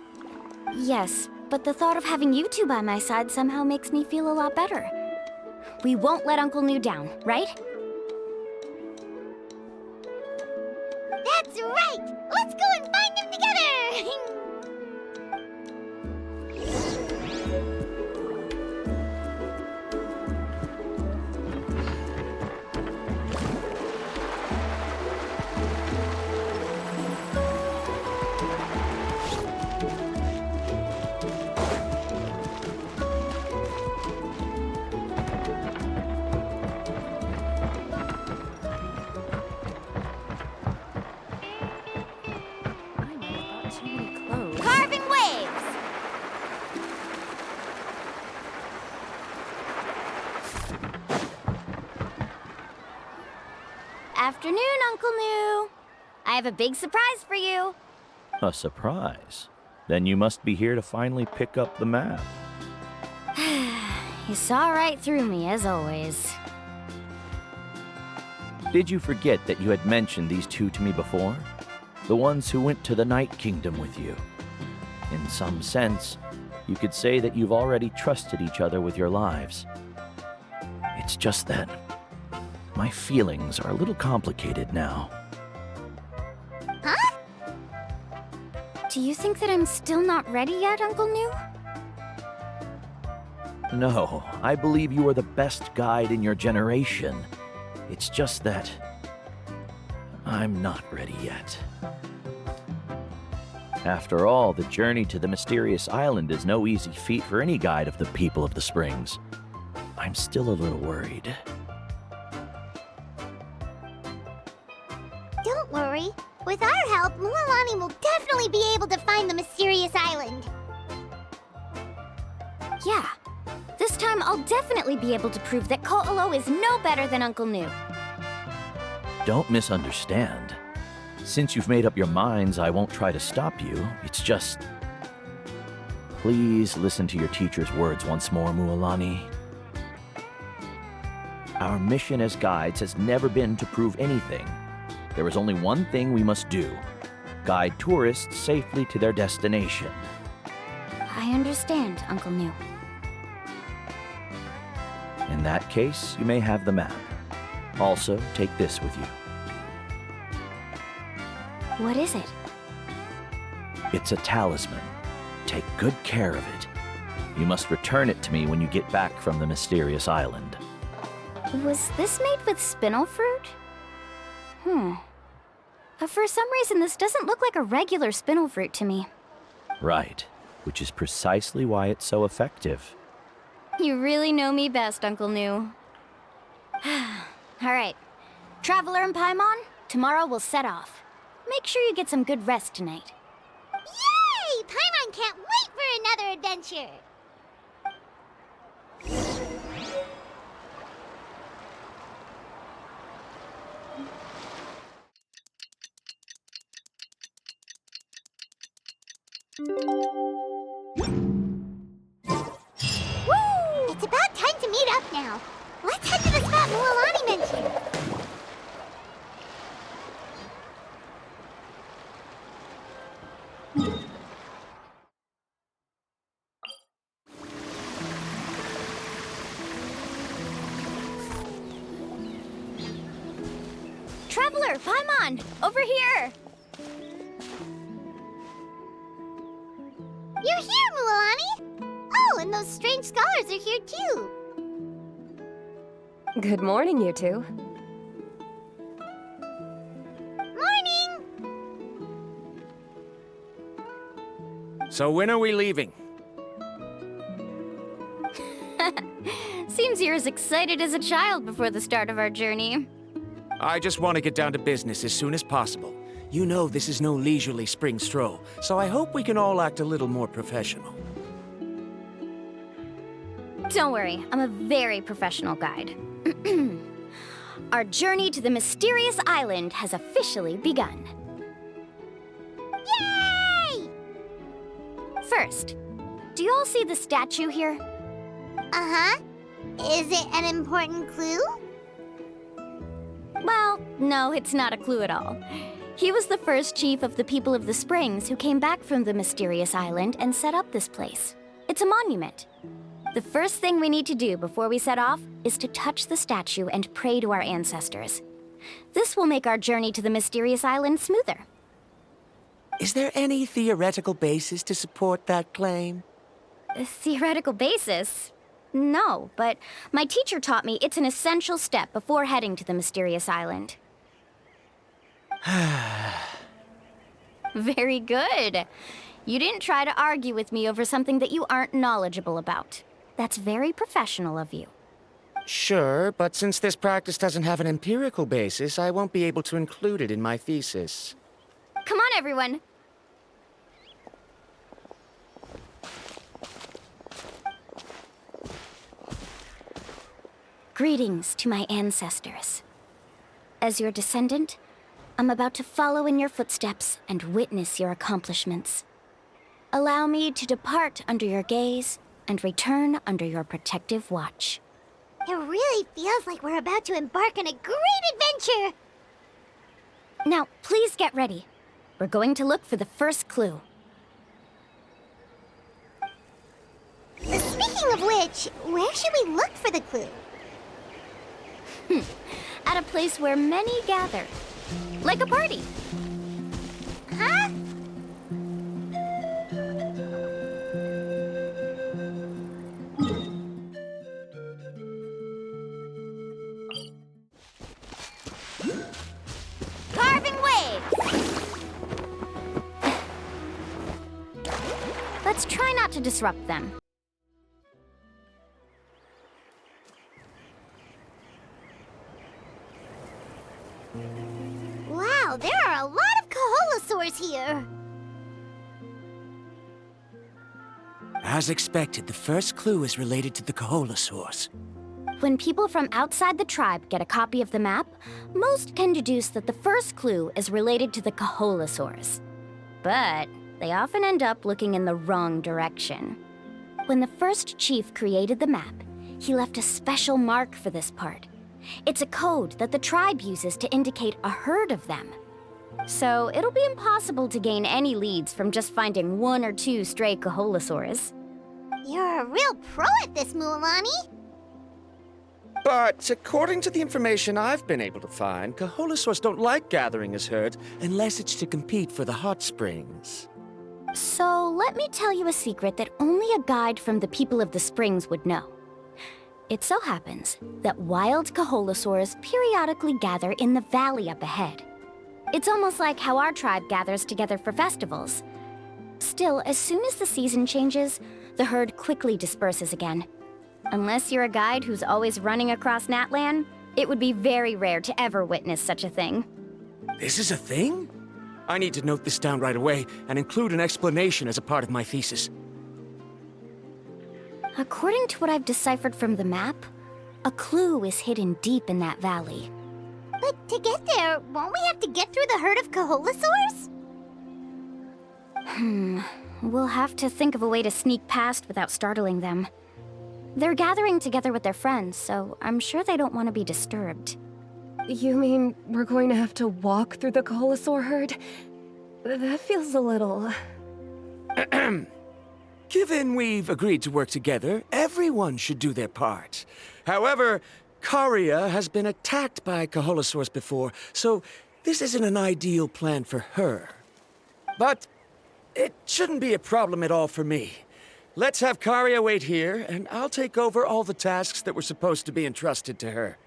Yes, but the thought of having you two by my side somehow makes me feel a lot better. We won't let Uncle New down, right? That's right! Let's go and find him together! Carving waves! Afternoon, Uncle New. I have a big surprise for you. A surprise? Then you must be here to finally pick up the map. You saw right through me, as always. Did you forget that you had mentioned these two to me before? The ones who went to the Night Kingdom with you. In some sense, you could say that you've already trusted each other with your lives. It's just that my feelings are a little complicated now. Huh? Do you think that I'm still not ready yet, Uncle New? No, I believe you are the best guide in your generation. It's just that I'm not ready yet. After all, the journey to the mysterious island is no easy feat for any guide of the people of the Springs. I'm still a little worried. Don't worry. With our help, Mualani will definitely be able to find the mysterious island. Yeah. This time I'll definitely be able to prove that Ko'olo is no better than Uncle New. Don't misunderstand. Since you've made up your minds, I won't try to stop you. It's just... Please listen to your teacher's words once more, Mualani. Our mission as guides has never been to prove anything. There is only one thing we must do. Guide tourists safely to their destination. I understand, Uncle New. In that case, you may have the map. Also, take this with you. What is it? It's a talisman. Take good care of it. You must return it to me when you get back from the mysterious island. Was this made with spinel fruit? For some reason, this doesn't look like a regular spinel fruit to me. Right, which is precisely why it's so effective. You really know me best, Uncle New. All right. Traveler and Paimon, tomorrow we'll set off. Make sure you get some good rest tonight. Yay! Paimon can't wait for another adventure! Woo! It's about time to meet up now. Let's head to the spot Mualani mentioned. Traveler, Paimon, over here! You're here, Mualani! Oh, and those strange scholars are here too. Good morning, you two. Morning! So when are we leaving? Seems you're as excited as a child before the start of our journey. I just want to get down to business as soon as possible. You know this is no leisurely spring stroll, so I hope we can all act a little more professional. Don't worry, I'm a very professional guide. Our journey to the mysterious island has officially begun. Yay! First, do you all see the statue here? Uh-huh. Is it an important clue? Well, no, it's not a clue at all. He was the first chief of the people of the Springs who came back from the mysterious island and set up this place. It's a monument. The first thing we need to do before we set off is to touch the statue and pray to our ancestors. This will make our journey to the mysterious island smoother. Is there any theoretical basis to support that claim? A theoretical basis? No, but my teacher taught me it's an essential step before heading to the mysterious island. Very good. You didn't try to argue with me over something that you aren't knowledgeable about. That's very professional of you. Sure, but since this practice doesn't have an empirical basis, I won't be able to include it in my thesis. Come on, everyone. Greetings to my ancestors. As your descendant, I'm about to follow in your footsteps and witness your accomplishments. Allow me to depart under your gaze and return under your protective watch. It really feels like we're about to embark on a great adventure! Now, please get ready. We're going to look for the first clue. Speaking of which, where should we look for the clue? At a place where many gather. Like a party. Huh? Carving waves! Let's try not to disrupt them. Wow, there are a lot of Kaholasaurs here! As expected, the first clue is related to the Kaholasaurs. When people from outside the tribe get a copy of the map, most can deduce that the first clue is related to the Kaholasaurs. But they often end up looking in the wrong direction. When the first chief created the map, he left a special mark for this part. It's a code that the tribe uses to indicate a herd of them. So it'll be impossible to gain any leads from just finding one or two stray Kaholasaurs. You're a real pro at this, Mualani! But according to the information I've been able to find, Kaholasaurs don't like gathering as herds unless it's to compete for the hot springs. So let me tell you a secret that only a guide from the people of the springs would know. It so happens that wild Kaholasaurs periodically gather in the valley up ahead. It's almost like how our tribe gathers together for festivals. Still, as soon as the season changes, the herd quickly disperses again. Unless you're a guide who's always running across Natlan, it would be very rare to ever witness such a thing. This is a thing? I need to note this down right away and include an explanation as a part of my thesis. According to what I've deciphered from the map, a clue is hidden deep in that valley. But to get there, won't we have to get through the herd of Kaholasaurs? We'll have to think of a way to sneak past without startling them. They're gathering together with their friends, so I'm sure they don't want to be disturbed. You mean we're going to have to walk through the Kaholasaur herd? That feels a little... Given we've agreed to work together, everyone should do their part. However, Karia has been attacked by Kaholasaurs before, so this isn't an ideal plan for her. But it shouldn't be a problem at all for me. Let's have Karia wait here, and I'll take over all the tasks that were supposed to be entrusted to her.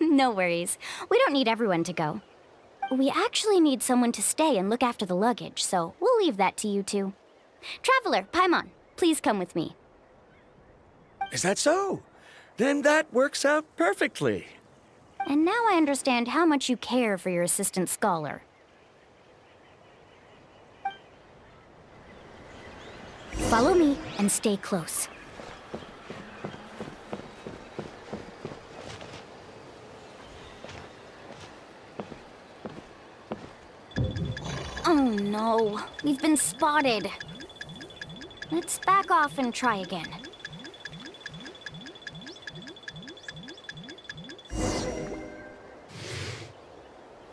No worries. We don't need everyone to go. We actually need someone to stay and look after the luggage, so we'll leave that to you two. Traveler, Paimon, please come with me. Is that so? Then that works out perfectly. And now I understand how much you care for your assistant scholar. Follow me and stay close. Oh no, we've been spotted. Let's back off and try again.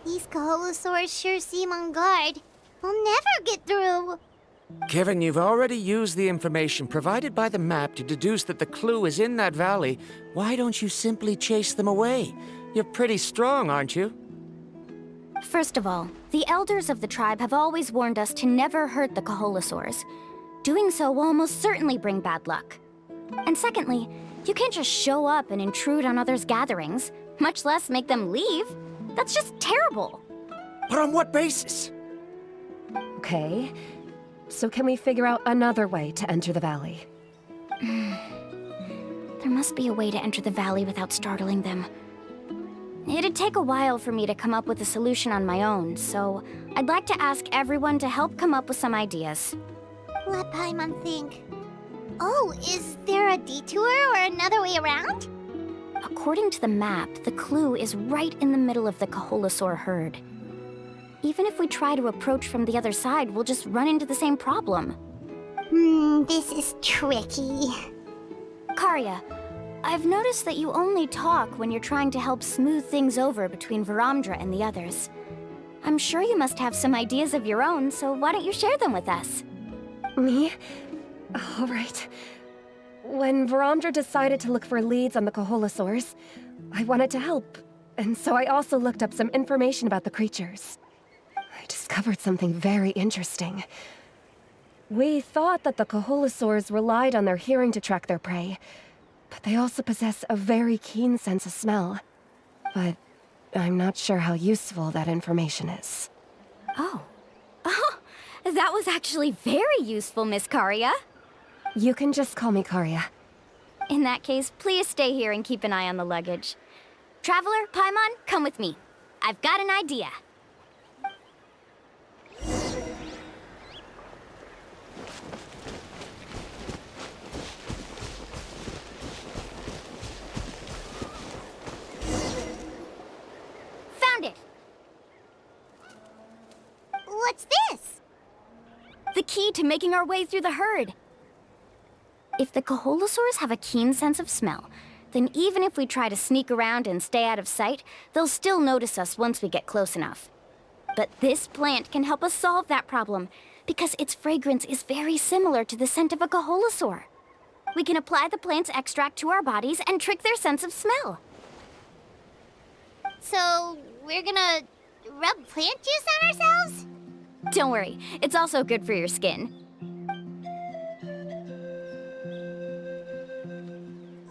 These Kaholosaurs sure seem on guard. We'll never get through. Given you've already used the information provided by the map to deduce that the clue is in that valley, why don't you simply chase them away? You're pretty strong, aren't you? First of all, the elders of the tribe have always warned us to never hurt the Kaholosaurs. Doing so will almost certainly bring bad luck. And secondly, you can't just show up and intrude on others' gatherings, much less make them leave. That's just terrible. But on what basis? Okay, so can we figure out another way to enter the valley? There must be a way to enter the valley without startling them. It'd take a while for me to come up with a solution on my own, so I'd like to ask everyone to help come up with some ideas. Let Paimon think. Oh, is there a detour or another way around? According to the map, the clue is right in the middle of the Kaholosaur herd. Even if we try to approach from the other side, we'll just run into the same problem. This is tricky. Karya, I've noticed that you only talk when you're trying to help smooth things over between Varamdra and the others. I'm sure you must have some ideas of your own, so why don't you share them with us? Me? All right. When Varamdra decided to look for leads on the Kaholosaurs, I wanted to help, and so I also looked up some information about the creatures. I discovered something very interesting. We thought that the Kaholosaurs relied on their hearing to track their prey, but they also possess a very keen sense of smell. But I'm not sure how useful that information is. Oh, that was actually very useful, Miss Karya. You can just call me Karya. In that case, please stay here and keep an eye on the luggage. Traveler, Paimon, come with me. I've got an idea. Found it! What's this? The key to making our way through the herd. If the Kaholosaurs have a keen sense of smell, then even if we try to sneak around and stay out of sight, they'll still notice us once we get close enough. But this plant can help us solve that problem, because its fragrance is very similar to the scent of a Kaholosaur. We can apply the plant's extract to our bodies and trick their sense of smell. So, we're gonna rub plant juice on ourselves? Don't worry, it's also good for your skin.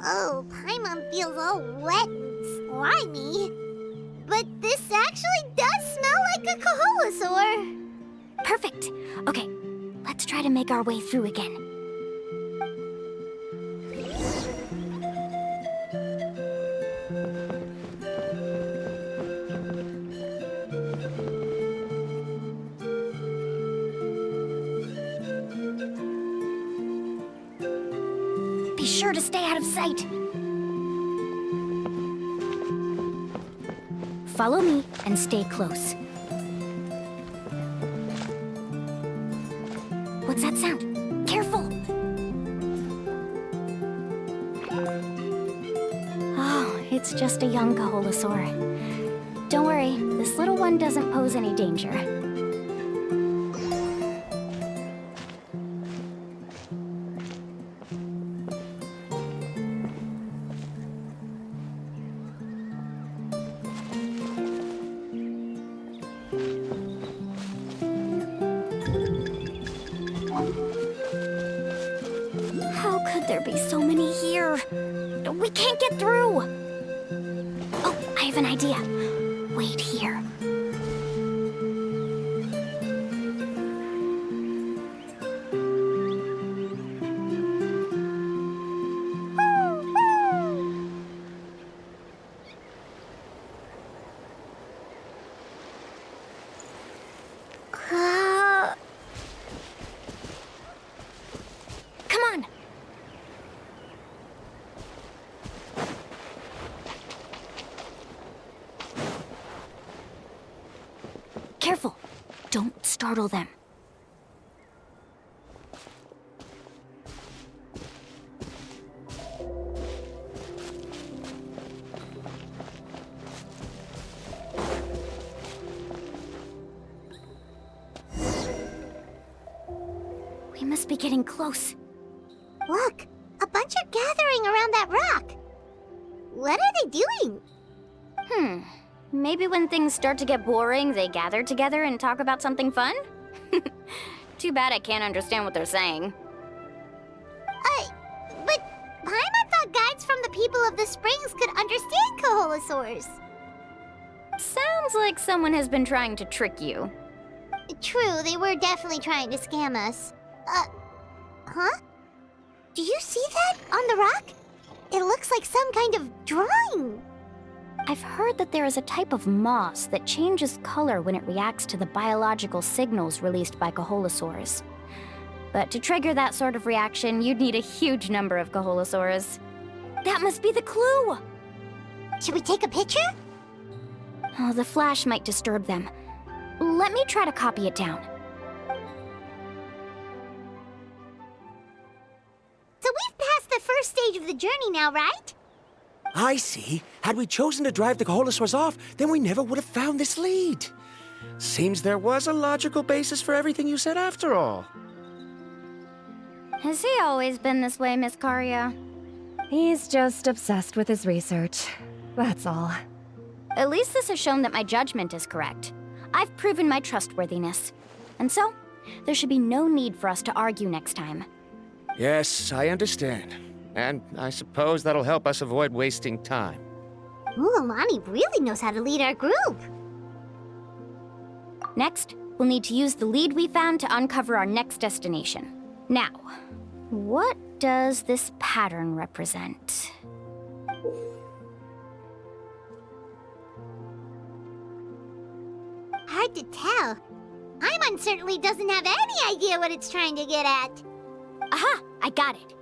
Oh, Paimon feels all wet and slimy. But this actually does smell like a Kaholosaur. Perfect. Okay, let's try to make our way through again. Be sure to stay out of sight. Follow me and stay close. What's that sound? Careful! Oh, it's just a young Kaholosaur. Don't worry, this little one doesn't pose any danger. How could there be so many here? We can't get through! Oh, I have an idea. Wait here. startle them. We must be getting close. Look, a bunch are gathering around that rock. What are they doing? Maybe when things start to get boring, they gather together and talk about something fun? Too bad I can't understand what they're saying. But Paimon thought guides from the people of the springs could understand Kaholosaurs. Sounds like someone has been trying to trick you. True, they were definitely trying to scam us. Huh? Do you see that on the rock? It looks like some kind of drawing. I've heard that there is a type of moss that changes color when it reacts to the biological signals released by Kaholosaurs. But to trigger that sort of reaction, you'd need a huge number of Kaholosaurs. That must be the clue! Should we take a picture? Oh, the flash might disturb them. Let me try to copy it down. So we've passed the first stage of the journey now, right? I see. Had we chosen to drive the Kaholosaurs off, then we never would have found this lead. Seems there was a logical basis for everything you said after all. Has he always been this way, Miss Karia? He's just obsessed with his research. That's all. At least this has shown that my judgment is correct. I've proven my trustworthiness. And so, there should be no need for us to argue next time. Yes, I understand. And I suppose that'll help us avoid wasting time. Ooh, Alani really knows how to lead our group. Next, we'll need to use the lead we found to uncover our next destination. Now, what does this pattern represent? Hard to tell. Paimon certainly doesn't have any idea what it's trying to get at. Aha! I got it.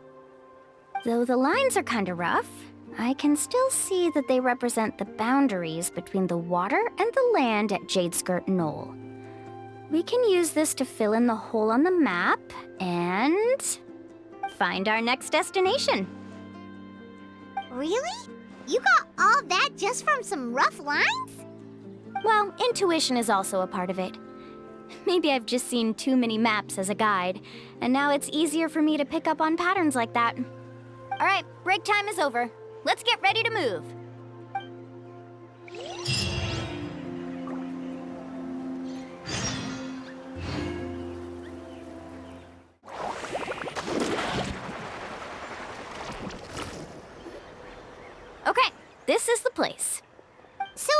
Though the lines are kinda rough, I can still see that they represent the boundaries between the water and the land at Jadeskirt Knoll. We can use this to fill in the hole on the map and find our next destination. Really? You got all that just from some rough lines? Well, intuition is also a part of it. Maybe I've just seen too many maps as a guide, and now it's easier for me to pick up on patterns like that. All right, break time is over. Let's get ready to move. Okay, this is the place. So,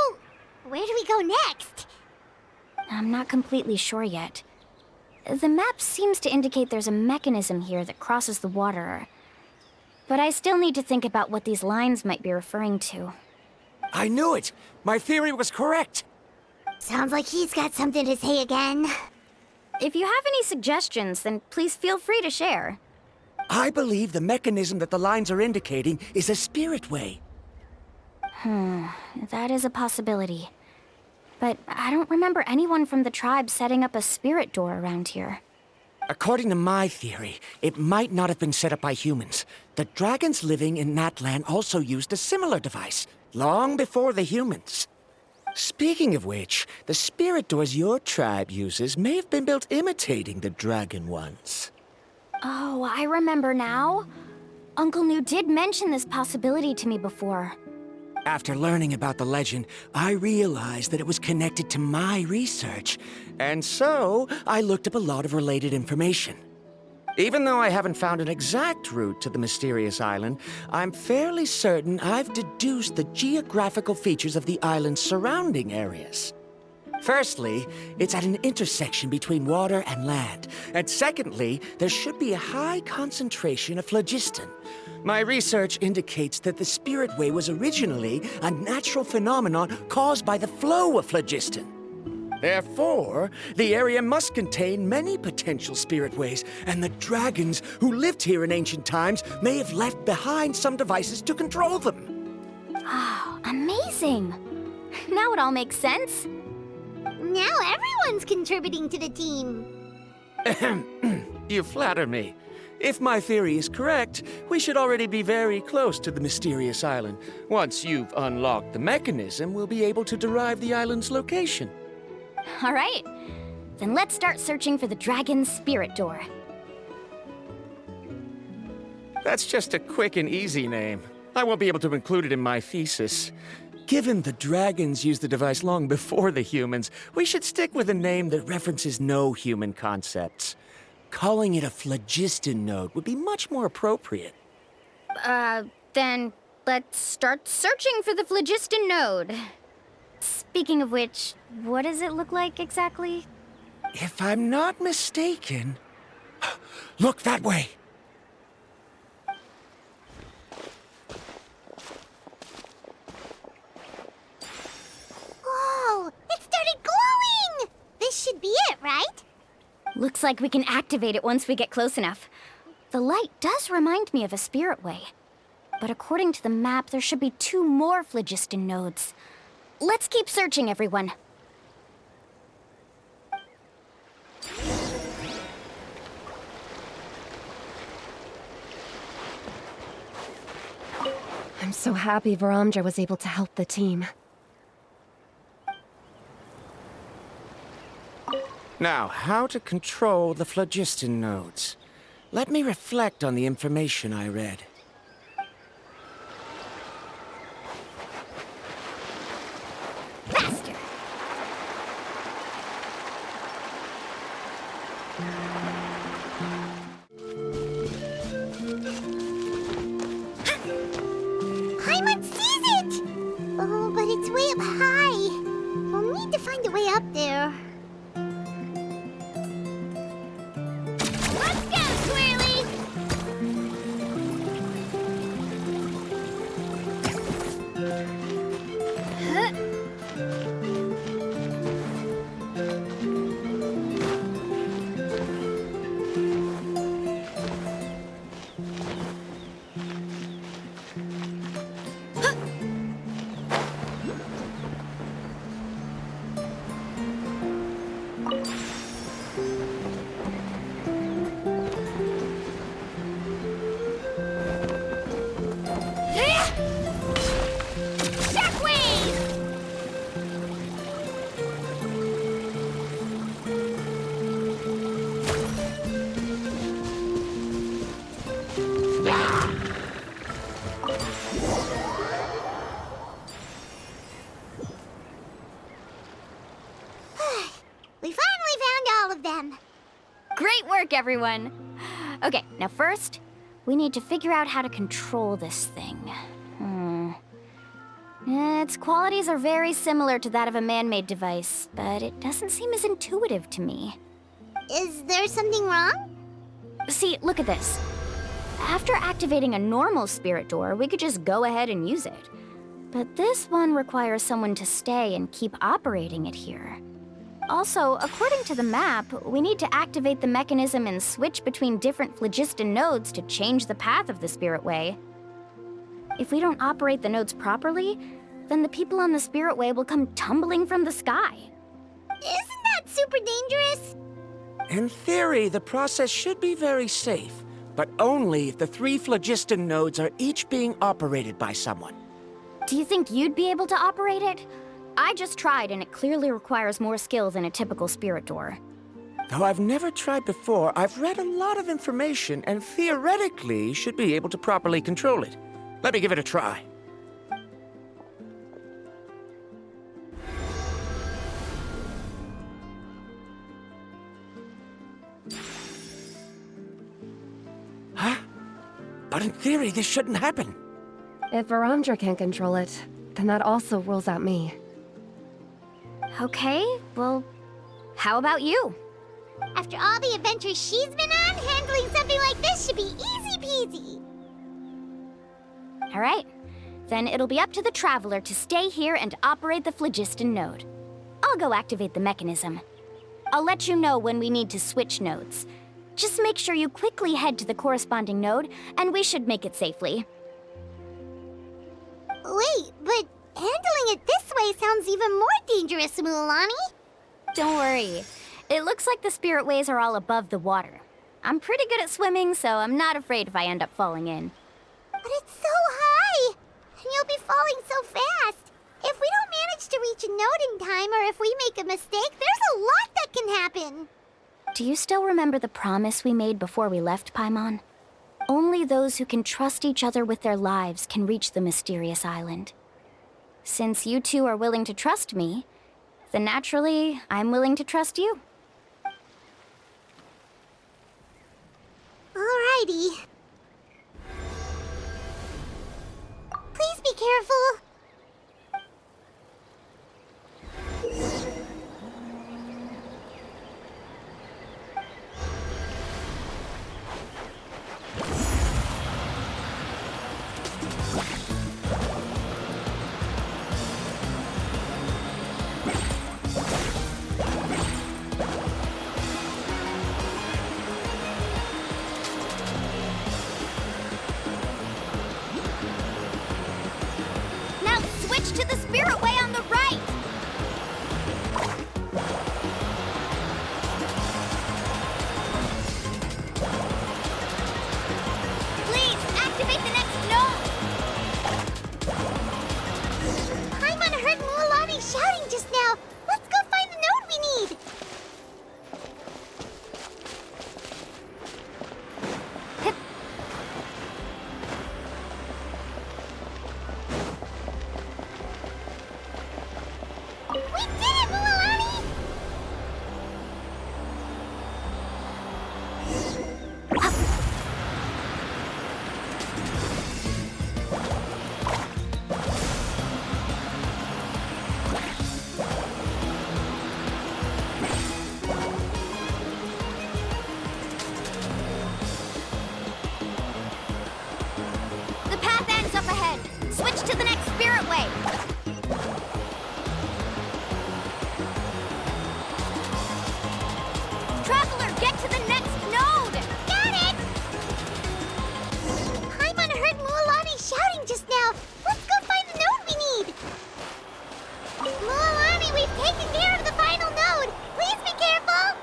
where do we go next? I'm not completely sure yet. The map seems to indicate there's a mechanism here that crosses the water. But I still need to think about what these lines might be referring to. I knew it! My theory was correct! Sounds like he's got something to say again. If you have any suggestions, then please feel free to share. I believe the mechanism that the lines are indicating is a spirit way. That is a possibility. But I don't remember anyone from the tribe setting up a spirit door around here. According to my theory, it might not have been set up by humans. The dragons living in that land also used a similar device, long before the humans. Speaking of which, the spirit doors your tribe uses may have been built imitating the dragon ones. Oh, I remember now. Uncle New did mention this possibility to me before. After learning about the legend, I realized that it was connected to my research, and so I looked up a lot of related information. Even though I haven't found an exact route to the mysterious island, I'm fairly certain I've deduced the geographical features of the island's surrounding areas. Firstly, it's at an intersection between water and land, and secondly, there should be a high concentration of phlogiston. My research indicates that the Spirit Way was originally a natural phenomenon caused by the flow of phlogiston. Therefore, the area must contain many potential Spirit Ways, and the dragons who lived here in ancient times may have left behind some devices to control them. Oh, amazing! Now it all makes sense. Now everyone's contributing to the team. You flatter me. If my theory is correct, we should already be very close to the mysterious island. Once you've unlocked the mechanism, we'll be able to derive the island's location. All right. Then let's start searching for the dragon's spirit door. That's just a quick and easy name. I won't be able to include it in my thesis. Given the dragons used the device long before the humans, we should stick with a name that references no human concepts. Calling it a phlogiston node would be much more appropriate. Then let's start searching for the phlogiston node. Speaking of which, what does it look like exactly? If I'm not mistaken... Look that way! Whoa! It started glowing! This should be it, right? Looks like we can activate it once we get close enough. The light does remind me of a spirit way. But according to the map, there should be 2 more phlogiston nodes. Let's keep searching, everyone. I'm so happy Varamdra was able to help the team. Now, how to control the phlogiston nodes. Let me reflect on the information I read. Faster! Paimon sees it! Oh, but it's way up high. We'll need to find a way up there. Let's go, Twirly! We finally found all of them. Great work, everyone! Okay, now first, we need to figure out how to control this thing. Its qualities are very similar to that of a man-made device, but it doesn't seem as intuitive to me. Is there something wrong? See, look at this. After activating a normal spirit door, we could just go ahead and use it. But this one requires someone to stay and keep operating it here. Also, according to the map, we need to activate the mechanism and switch between different phlogiston nodes to change the path of the spirit way. If we don't operate the nodes properly, then the people on the spirit way will come tumbling from the sky. Isn't that super dangerous? In theory, the process should be very safe, but only if the 3 phlogiston nodes are each being operated by someone. Do you think you'd be able to operate it? I just tried, and it clearly requires more skill than a typical spirit door. Though I've never tried before, I've read a lot of information and theoretically should be able to properly control it. Let me give it a try. Huh? But in theory, this shouldn't happen. If Varamdra can't control it, then that also rules out me. Okay, well, how about you? After all the adventures she's been on, handling something like this should be easy peasy. All right, then it'll be up to the Traveler to stay here and operate the phlogiston node. I'll go activate the mechanism. I'll let you know when we need to switch nodes. Just make sure you quickly head to the corresponding node, and we should make it safely. Wait, but handling it this way sounds even more dangerous, Mualani. Don't worry. It looks like the spirit ways are all above the water. I'm pretty good at swimming, so I'm not afraid if I end up falling in. But it's so high! And you'll be falling so fast! If we don't manage to reach a node in time, or if we make a mistake, there's a lot that can happen! Do you still remember the promise we made before we left Paimon? Only those who can trust each other with their lives can reach the mysterious island. Since you two are willing to trust me, then naturally, I'm willing to trust you. Alrighty. Please be careful. Now switch to the spirit way on the right! Please, activate the next node! Paimon heard Mualani shouting just now. Let's go find the node we need. We did it, Mualani! The path ends up ahead. Switch to the next spirit way. Traveler, get to the next node! Got it! Paimon heard Mualani shouting just now. Let's go find the node we need. Mualani, we've taken care of the final node. Please be careful.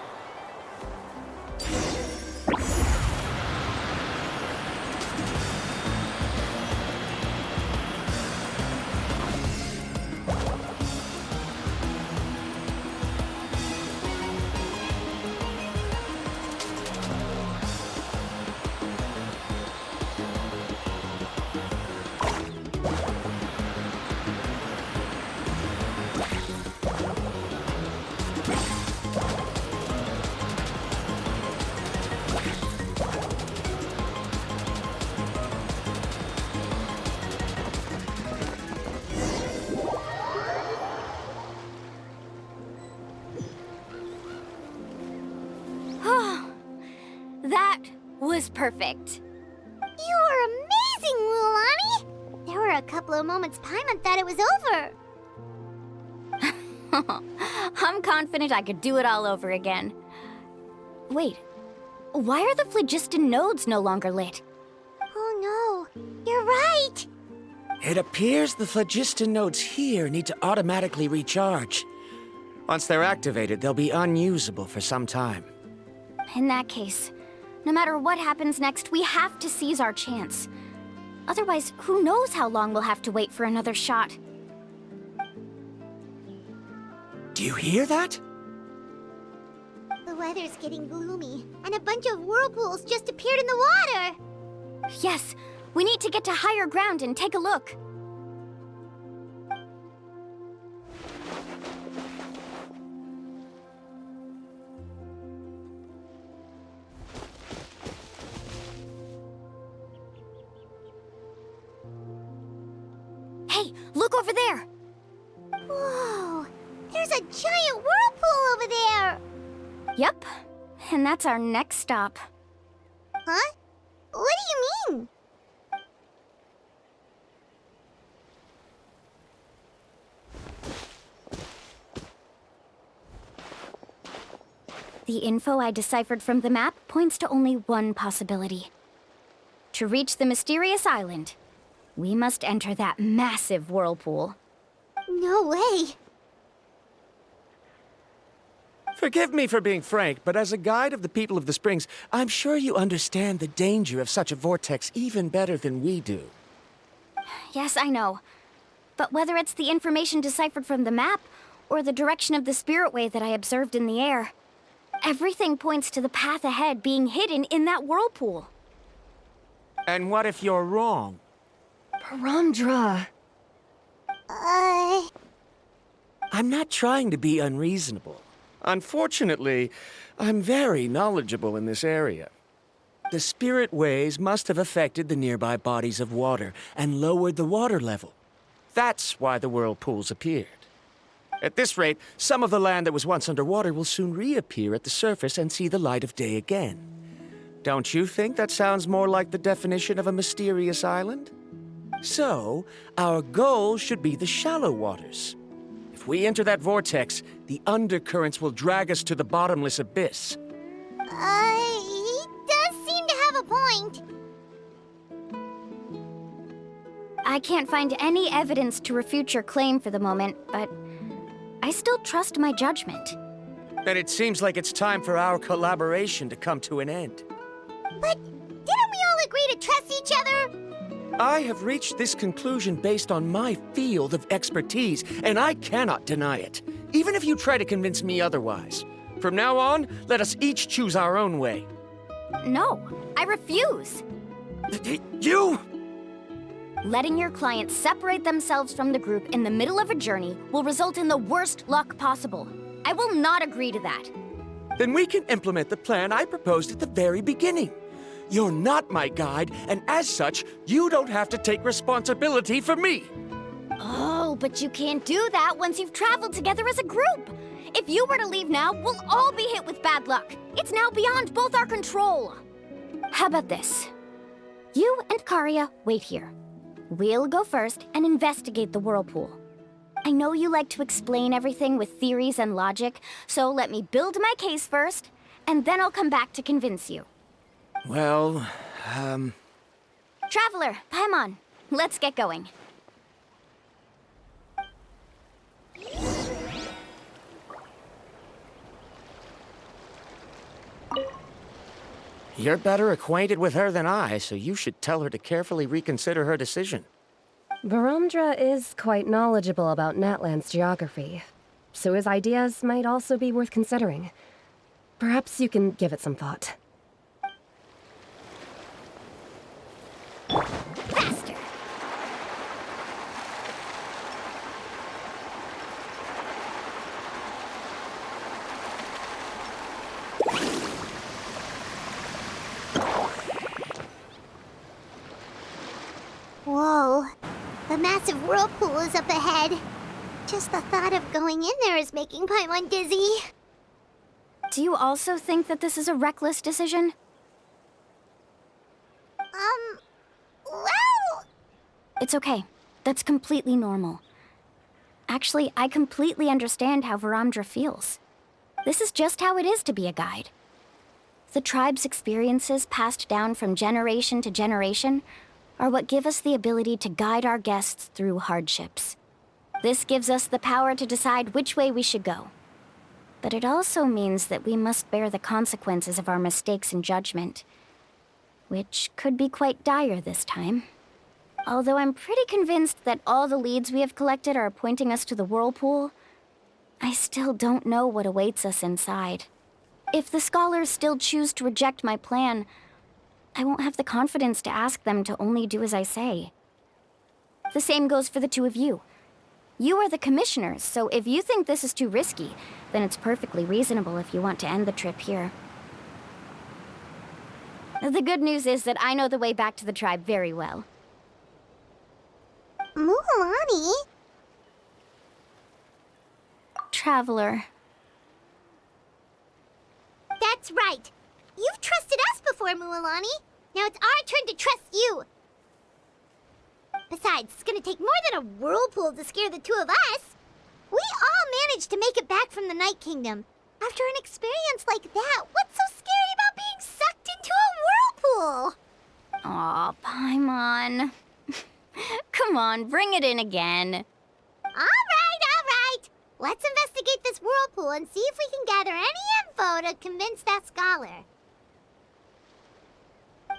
That was perfect. You were amazing, Mualani! There were a couple of moments Paimon thought it was over. I'm confident I could do it all over again. Wait, why are the phlogiston nodes no longer lit? Oh no, you're right! It appears the phlogiston nodes here need to automatically recharge. Once they're activated, they'll be unusable for some time. In that case, no matter what happens next, we have to seize our chance. Otherwise, who knows how long we'll have to wait for another shot. Do you hear that? The weather's getting gloomy, and a bunch of whirlpools just appeared in the water! Yes, we need to get to higher ground and take a look. Hey, look over there! Whoa! There's a giant whirlpool over there! Yep, and that's our next stop. Huh? What do you mean? The info I deciphered from the map points to only one possibility. To reach the mysterious island, we must enter that massive whirlpool. No way! Forgive me for being frank, but as a guide of the people of the Springs, I'm sure you understand the danger of such a vortex even better than we do. Yes, I know. But whether it's the information deciphered from the map, or the direction of the spirit wave that I observed in the air, everything points to the path ahead being hidden in that whirlpool. And what if you're wrong? Paramdra. I'm not trying to be unreasonable. Unfortunately, I'm very knowledgeable in this area. The spirit waves must have affected the nearby bodies of water and lowered the water level. That's why the whirlpools appeared. At this rate, some of the land that was once underwater will soon reappear at the surface and see the light of day again. Don't you think that sounds more like the definition of a mysterious island? So, our goal should be the shallow waters. If we enter that vortex, the undercurrents will drag us to the bottomless abyss. He does seem to have a point. I can't find any evidence to refute your claim for the moment, but I still trust my judgment. Then it seems like it's time for our collaboration to come to an end. But didn't we all agree to trust each other? I have reached this conclusion based on my field of expertise, and I cannot deny it, even if you try to convince me otherwise. From now on, let us each choose our own way. No, I refuse. You! Letting your clients separate themselves from the group in the middle of a journey will result in the worst luck possible. I will not agree to that. Then we can implement the plan I proposed at the very beginning. You're not my guide, and as such, you don't have to take responsibility for me. Oh, but you can't do that once you've traveled together as a group. If you were to leave now, we'll all be hit with bad luck. It's now beyond both our control. How about this? You and Karia wait here. We'll go first and investigate the whirlpool. I know you like to explain everythh with theories and logic, so let me build my case first, and then I'll come back to convince you. Well, Traveler, Paimon, let's get going. You're better acquainted with her than I, so you should tell her to carefully reconsider her decision. Paramdra is quite knowledgeable about Natlan's geography, so his ideas might also be worth considering. Perhaps you can give it some thought. Faster! Whoa. The massive whirlpool is up ahead. Just the thought of going in there is making Paimon dizzy. Do you also think that this is a reckless decision? Well... It's okay. That's completely normal. Actually, I completely understand how Paramdra feels. This is just how it is to be a guide. The tribe's experiences passed down from generation to generation are what give us the ability to guide our guests through hardships. This gives us the power to decide which way we should go. But it also means that we must bear the consequences of our mistakes and judgment, which could be quite dire this time. Although I'm pretty convinced that all the leads we have collected are pointing us to the whirlpool, I still don't know what awaits us inside. If the scholars still choose to reject my plan, I won't have the confidence to ask them to only do as I say. The same goes for the two of you. You are the commissioners, so if you think this is too risky, then it's perfectly reasonable if you want to end the trip here. The good news is that I know the way back to the tribe very well. Mualani? Traveler. That's right. You've trusted us before, Mualani. Now it's our turn to trust you. Besides, it's gonna take more than a whirlpool to scare the two of us. We all managed to make it back from the Night Kingdom. After an experience like that, what's so scary about being sucked into a whirlpool? Aw, Paimon. Come on, bring it in again. All right. Let's investigate this whirlpool and see if we can gather any info to convince that scholar.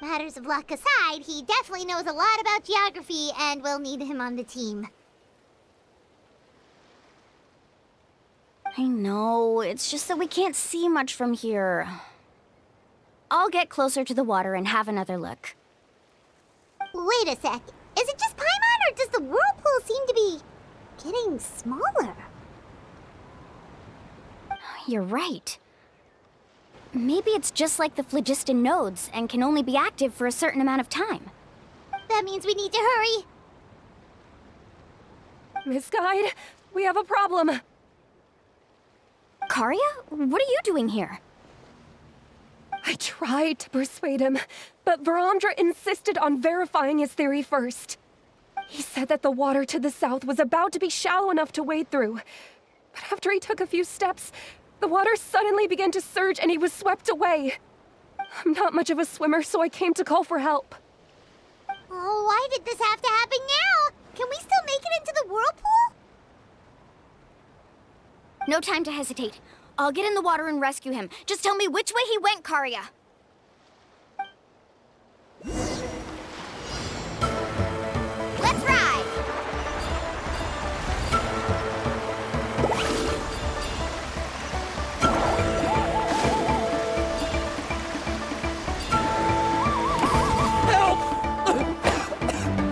Matters of luck aside, he definitely knows a lot about geography, and we'll need him on the team. I know, it's just that we can't see much from here. I'll get closer to the water and have another look. Wait a sec. Is it just Paimon, or does the whirlpool seem to be getting smaller? You're right. Maybe it's just like the phlogiston nodes and can only be active for a certain amount of time. That means we need to hurry. Miss Guide, we have a problem. Karia, what are you doing here? I tried to persuade him, but Varamdra insisted on verifying his theory first. He said that the water to the south was about to be shallow enough to wade through. But after he took a few steps, the water suddenly began to surge and he was swept away. I'm not much of a swimmer, so I came to call for help. Oh, why did this have to happen now? Can we still make it into the whirlpool? No time to hesitate. I'll get in the water and rescue him. Just tell me which way he went, Karia. Let's ride!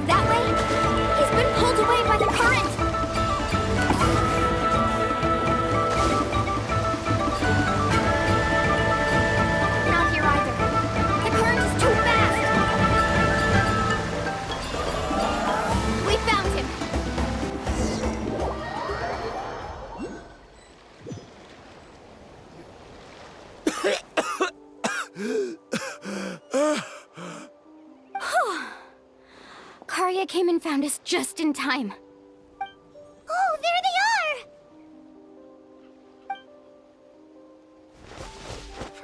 That way? He's been pulled away by the current! Not here either. The current is too fast! We found him! Karia came and found us just in time. Oh, there they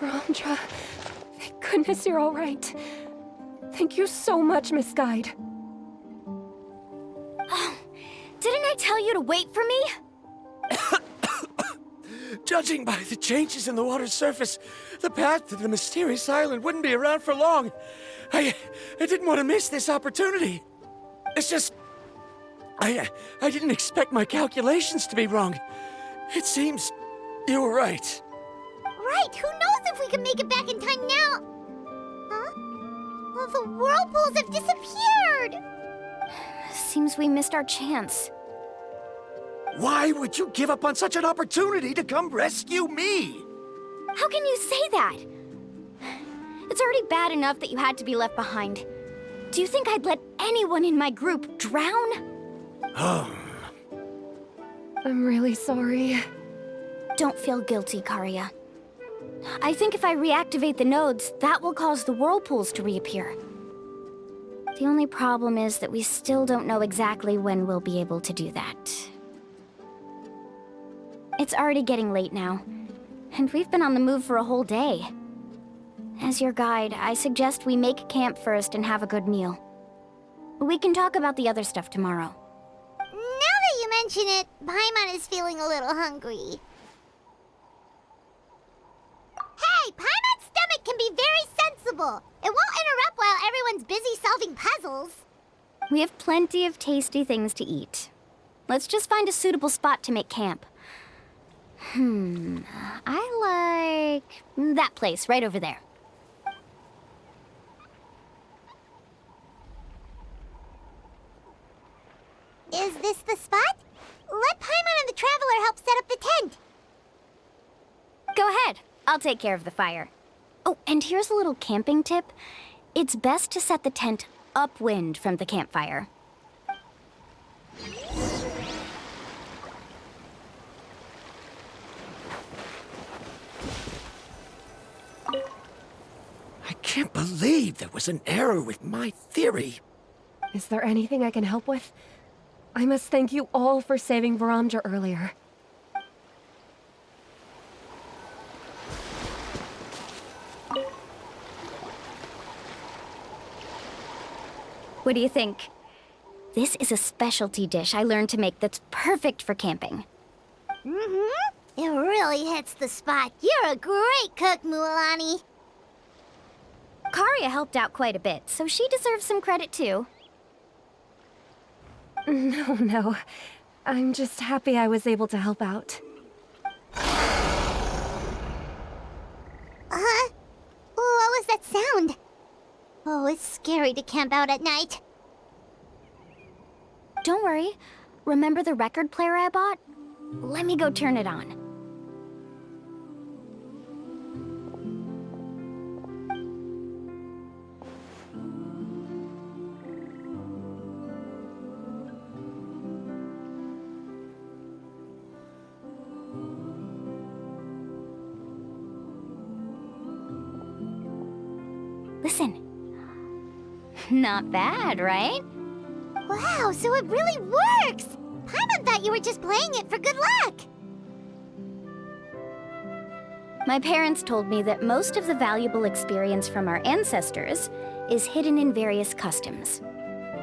are! Varamdra, thank goodness you're all right. Thank you so much, Miss Guide. Didn't I tell you to wait for me? Judging by the changes in the water's surface, the path to the mysterious island wouldn't be around for long. I didn't want to miss this opportunity. It's just... I didn't expect my calculations to be wrong. It seems you were right. Right, who knows if we can make it back in time now? Huh? Well, the whirlpools have disappeared! Seems we missed our chance. Why would you give up on such an opportunity to come rescue me? How can you say that? It's already bad enough that you had to be left behind. Do you think I'd let anyone in my group drown? I'm really sorry. Don't feel guilty, Karia. I think if I reactivate the nodes, that will cause the whirlpools to reappear. The only problem is that we still don't know exactly when we'll be able to do that. It's already getting late now, and we've been on the move for a whole day. As your guide, I suggest we make camp first and have a good meal. We can talk about the other stuff tomorrow. Now that you mention it, Paimon is feeling a little hungry. Hey, Paimon's stomach can be very sensible. It won't interrupt while everyone's busy solving puzzles. We have plenty of tasty things to eat. Let's just find a suitable spot to make camp. I like that place right over there. Is this the spot? Let Paimon and the Traveler help set up the tent. Go ahead. I'll take care of the fire. Oh, and here's a little camping tip. It's best to set the tent upwind from the campfire. I can't believe there was an error with my theory. Is there anything I can help with? I must thank you all for saving Varamdra earlier. What do you think? This is a specialty dish I learned to make that's perfect for camping. It really hits the spot. You're a great cook, Mualani. Karya helped out quite a bit, so she deserves some credit too. No. I'm just happy I was able to help out. What was that sound? Oh, it's scary to camp out at night. Don't worry. Remember the record player I bought? Let me go turn it on. Listen. Not bad, right? Wow, so it really works! Paimon thought you were just playing it for good luck! My parents told me that most of the valuable experience from our ancestors is hidden in various customs.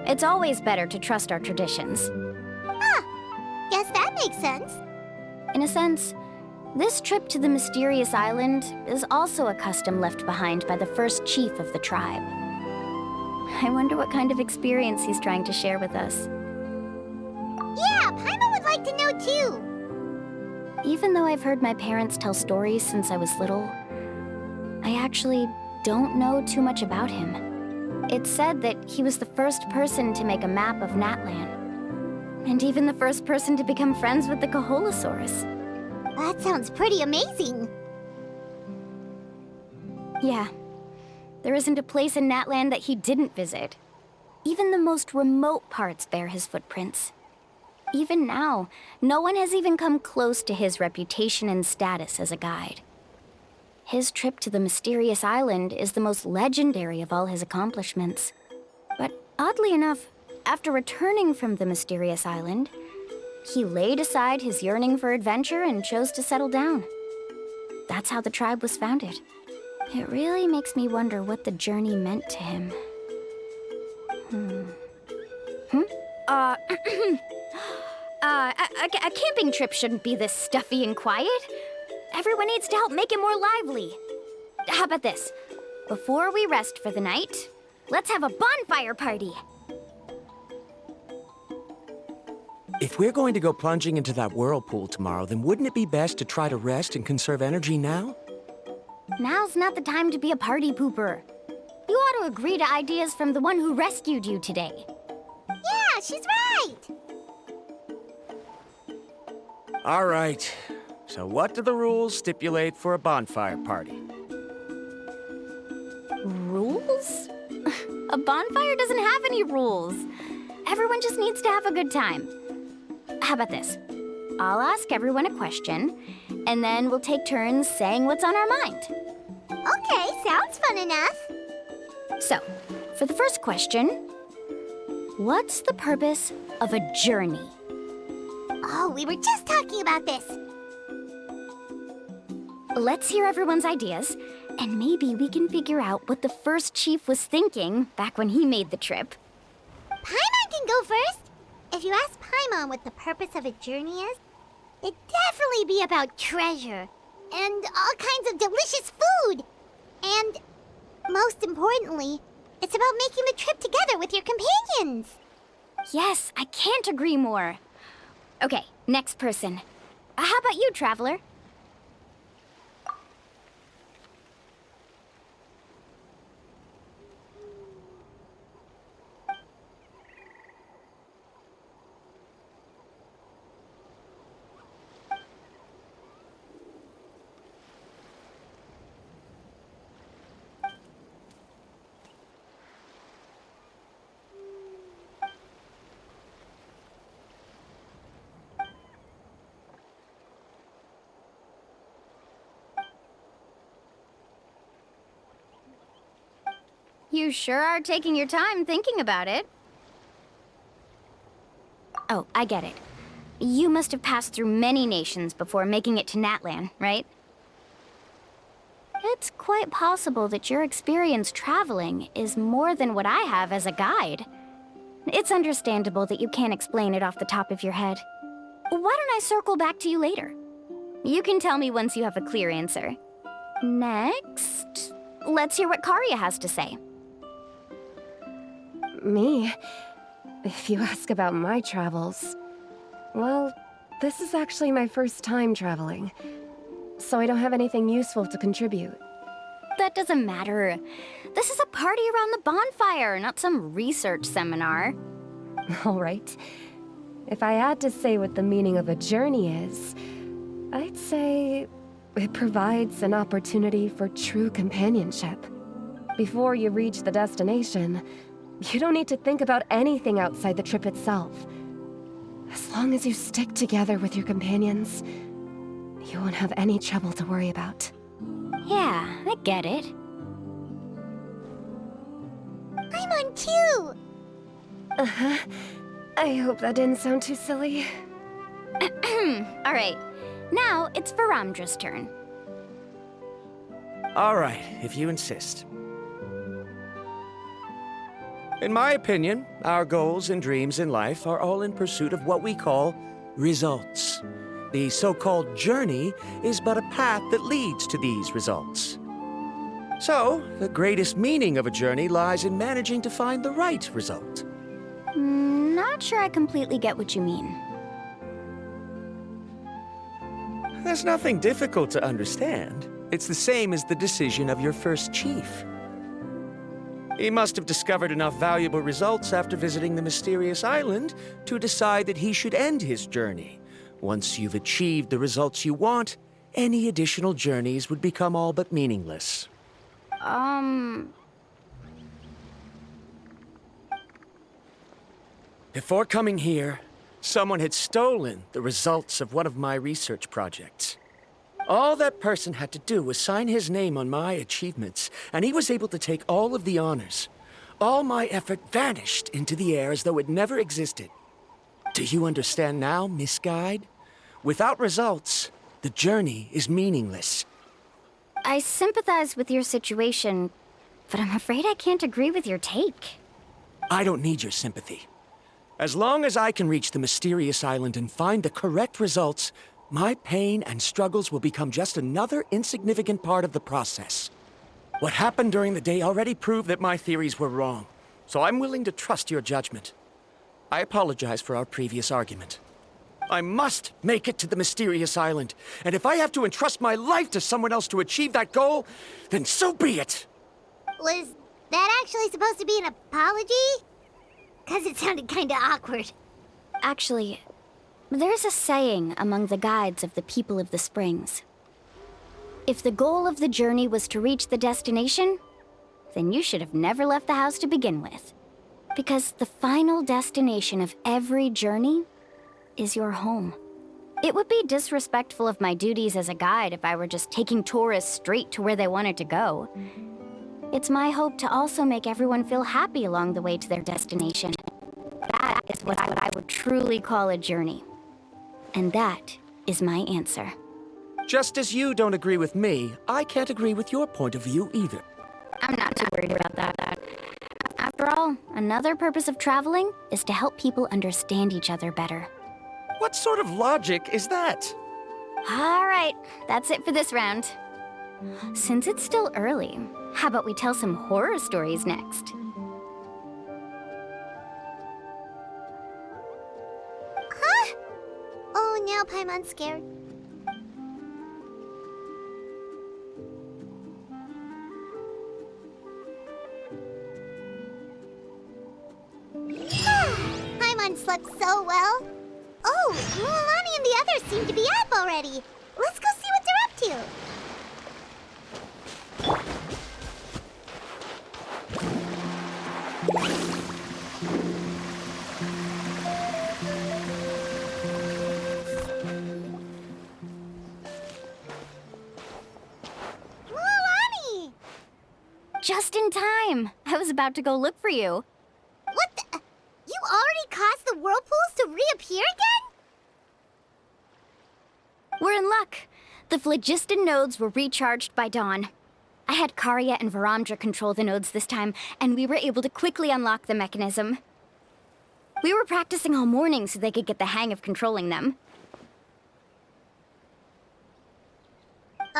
It's always better to trust our traditions. Guess that makes sense. In a sense, this trip to the mysterious island is also a custom left behind by the first chief of the tribe. I wonder what kind of experience he's trying to share with us. Yeah, Paimon would like to know too. Even though I've heard my parents tell stories since I was little, I actually don't know too much about him. It's said that he was the first person to make a map of Natlan, and even the first person to become friends with the Kaholosaurus. That sounds pretty amazing. Yeah. There isn't a place in Natlan that he didn't visit. Even the most remote parts bear his footprints. Even now, no one has even come close to his reputation and status as a guide. His trip to the mysterious island is the most legendary of all his accomplishments. But oddly enough, after returning from the mysterious island, he laid aside his yearning for adventure and chose to settle down. That's how the tribe was founded. It really makes me wonder what the journey meant to him. A camping trip shouldn't be this stuffy and quiet. Everyone needs to help make it more lively. How about this? Before we rest for the night, let's have a bonfire party. If we're going to go plunging into that whirlpool tomorrow, then wouldn't it be best to try to rest and conserve energy now? Now's not the time to be a party pooper. You ought to agree to ideas from the one who rescued you today. Yeah, she's right! All right. So what do the rules stipulate for a bonfire party? Rules? A bonfire doesn't have any rules. Everyone just needs to have a good time. How about this? I'll ask everyone a question, and then we'll take turns saying what's on our mind. Okay, sounds fun enough. So, for the first question, what's the purpose of a journey? Oh, we were just talking about this. Let's hear everyone's ideas, and maybe we can figure out what the first chief was thinking back when he made the trip. Paimon can go first. If you ask Paimon what the purpose of a journey is, it'd definitely be about treasure and all kinds of delicious food. And most importantly, it's about making the trip together with your companions. Yes, I can't agree more. Okay, next person. How about you, Traveler? You sure are taking your time thinking about it. Oh, I get it. You must have passed through many nations before making it to Natlan, right? It's quite possible that your experience traveling is more than what I have as a guide. It's understandable that you can't explain it off the top of your head. Why don't I circle back to you later? You can tell me once you have a clear answer. Next, let's hear what Karya has to say. Me? If you ask about my travels... Well, this is actually my first time traveling, so I don't have anything useful to contribute. That doesn't matter. This is a party around the bonfire, not some research seminar. All right. If I had to say what the meaning of a journey is, I'd say it provides an opportunity for true companionship. Before you reach the destination, you don't need to think about anything outside the trip itself. As long as you stick together with your companions, you won't have any trouble to worry about. Yeah, I get it. I'm on too! Uh-huh. I hope that didn't sound too silly. All right, now it's Varamdra's turn. All right, if you insist. In my opinion, our goals and dreams in life are all in pursuit of what we call results. The so-called journey is but a path that leads to these results. So, the greatest meaning of a journey lies in managing to find the right result. Not sure I completely get what you mean. There's nothing difficult to understand. It's the same as the decision of your first chief. He must have discovered enough valuable results after visiting the mysterious island to decide that he should end his journey. Once you've achieved the results you want, any additional journeys would become all but meaningless. Before coming here, someone had stolen the results of one of my research projects. All that person had to do was sign his name on my achievements, and he was able to take all of the honors. All my effort vanished into the air as though it never existed. Do you understand now, Miss Guide? Without results, the journey is meaningless. I sympathize with your situation, but I'm afraid I can't agree with your take. I don't need your sympathy. As long as I can reach the mysterious island and find the correct results, my pain and struggles will become just another insignificant part of the process. What happened during the day already proved that my theories were wrong, so I'm willing to trust your judgment. I apologize for our previous argument. I must make it to the mysterious island, and if I have to entrust my life to someone else to achieve that goal, then so be it! Was that actually supposed to be an apology? 'Cause it sounded kinda awkward. Actually, there's a saying among the guides of the people of the springs. If the goal of the journey was to reach the destination, then you should have never left the house to begin with. Because the final destination of every journey is your home. It would be disrespectful of my duties as a guide if I were just taking tourists straight to where they wanted to go. It's my hope to also make everyone feel happy along the way to their destination. That is what I would truly call a journey. And that is my answer. Just as you don't agree with me, I can't agree with your point of view either. I'm not too worried about that. After all, another purpose of traveling is to help people understand each other better. What sort of logic is that? All right, that's it for this round. Since it's still early, how about we tell some horror stories next? Huh? Oh, now Paimon's scared. Paimon slept so well. Oh, Mualani and the others seem to be up already. Let's go see what they're up to. Mualani! Just in time. I was about to go look for you. What the? You already caused the whirlpools to reappear again? We're in luck. The phlogiston nodes were recharged by dawn. I had Karya and Varamdra control the nodes this time, and we were able to quickly unlock the mechanism. We were practicing all morning so they could get the hang of controlling them.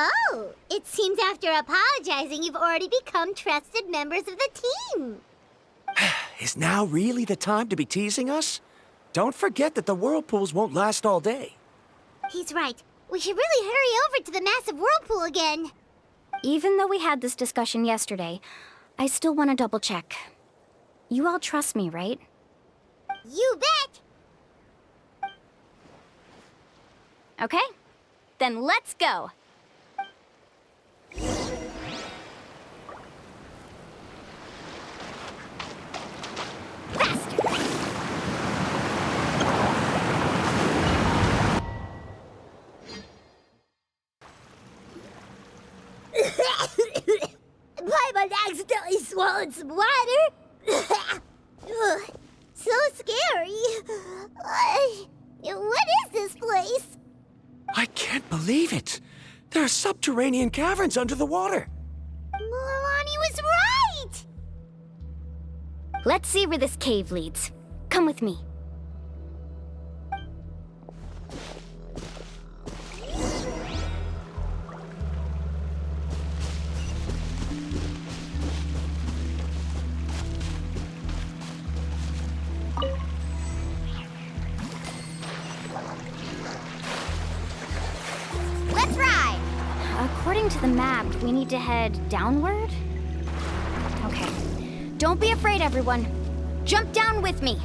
Oh, it seems after apologizing, you've already become trusted members of the team. Is now really the time to be teasing us? Don't forget that the whirlpools won't last all day. He's right. We should really hurry over to the massive whirlpool again. Even though we had this discussion yesterday, I still want to double check. You all trust me, right? You bet! Okay, then let's go. Paimon accidentally swallowed some water. Ugh, so scary. What is this place? I can't believe it. There are subterranean caverns under the water. Milani was right! Let's see where this cave leads. Come with me. Let's ride! According to the map, we need to head downward? Okay. Don't be afraid, everyone. Jump down with me.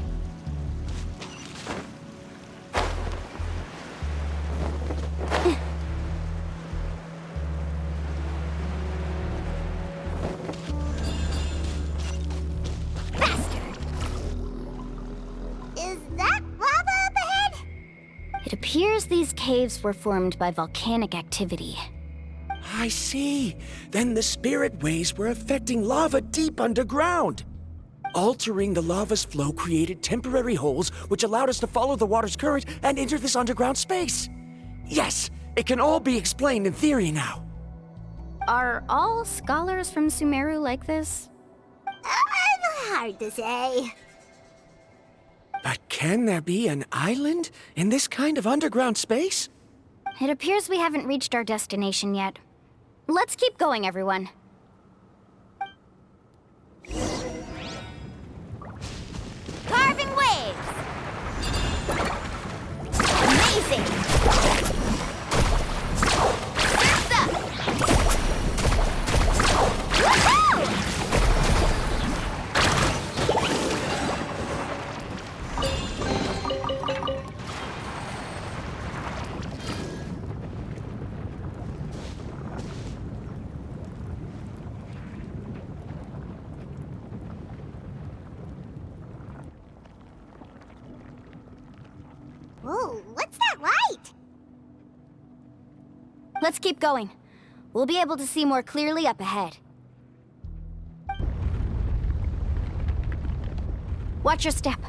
Faster! Is that lava up ahead? It appears these caves were formed by volcanic activity. I see. Then the spirit waves were affecting lava deep underground. Altering the lava's flow created temporary holes which allowed us to follow the water's current and enter this underground space. Yes, it can all be explained in theory now. Are all scholars from Sumeru like this? Hard to say. But can there be an island in this kind of underground space? It appears we haven't reached our destination yet. Let's keep going, everyone. Carving waves! Amazing! Surf's up! Woohoo! Whoa, what's that light? Let's keep going. We'll be able to see more clearly up ahead. Watch your step.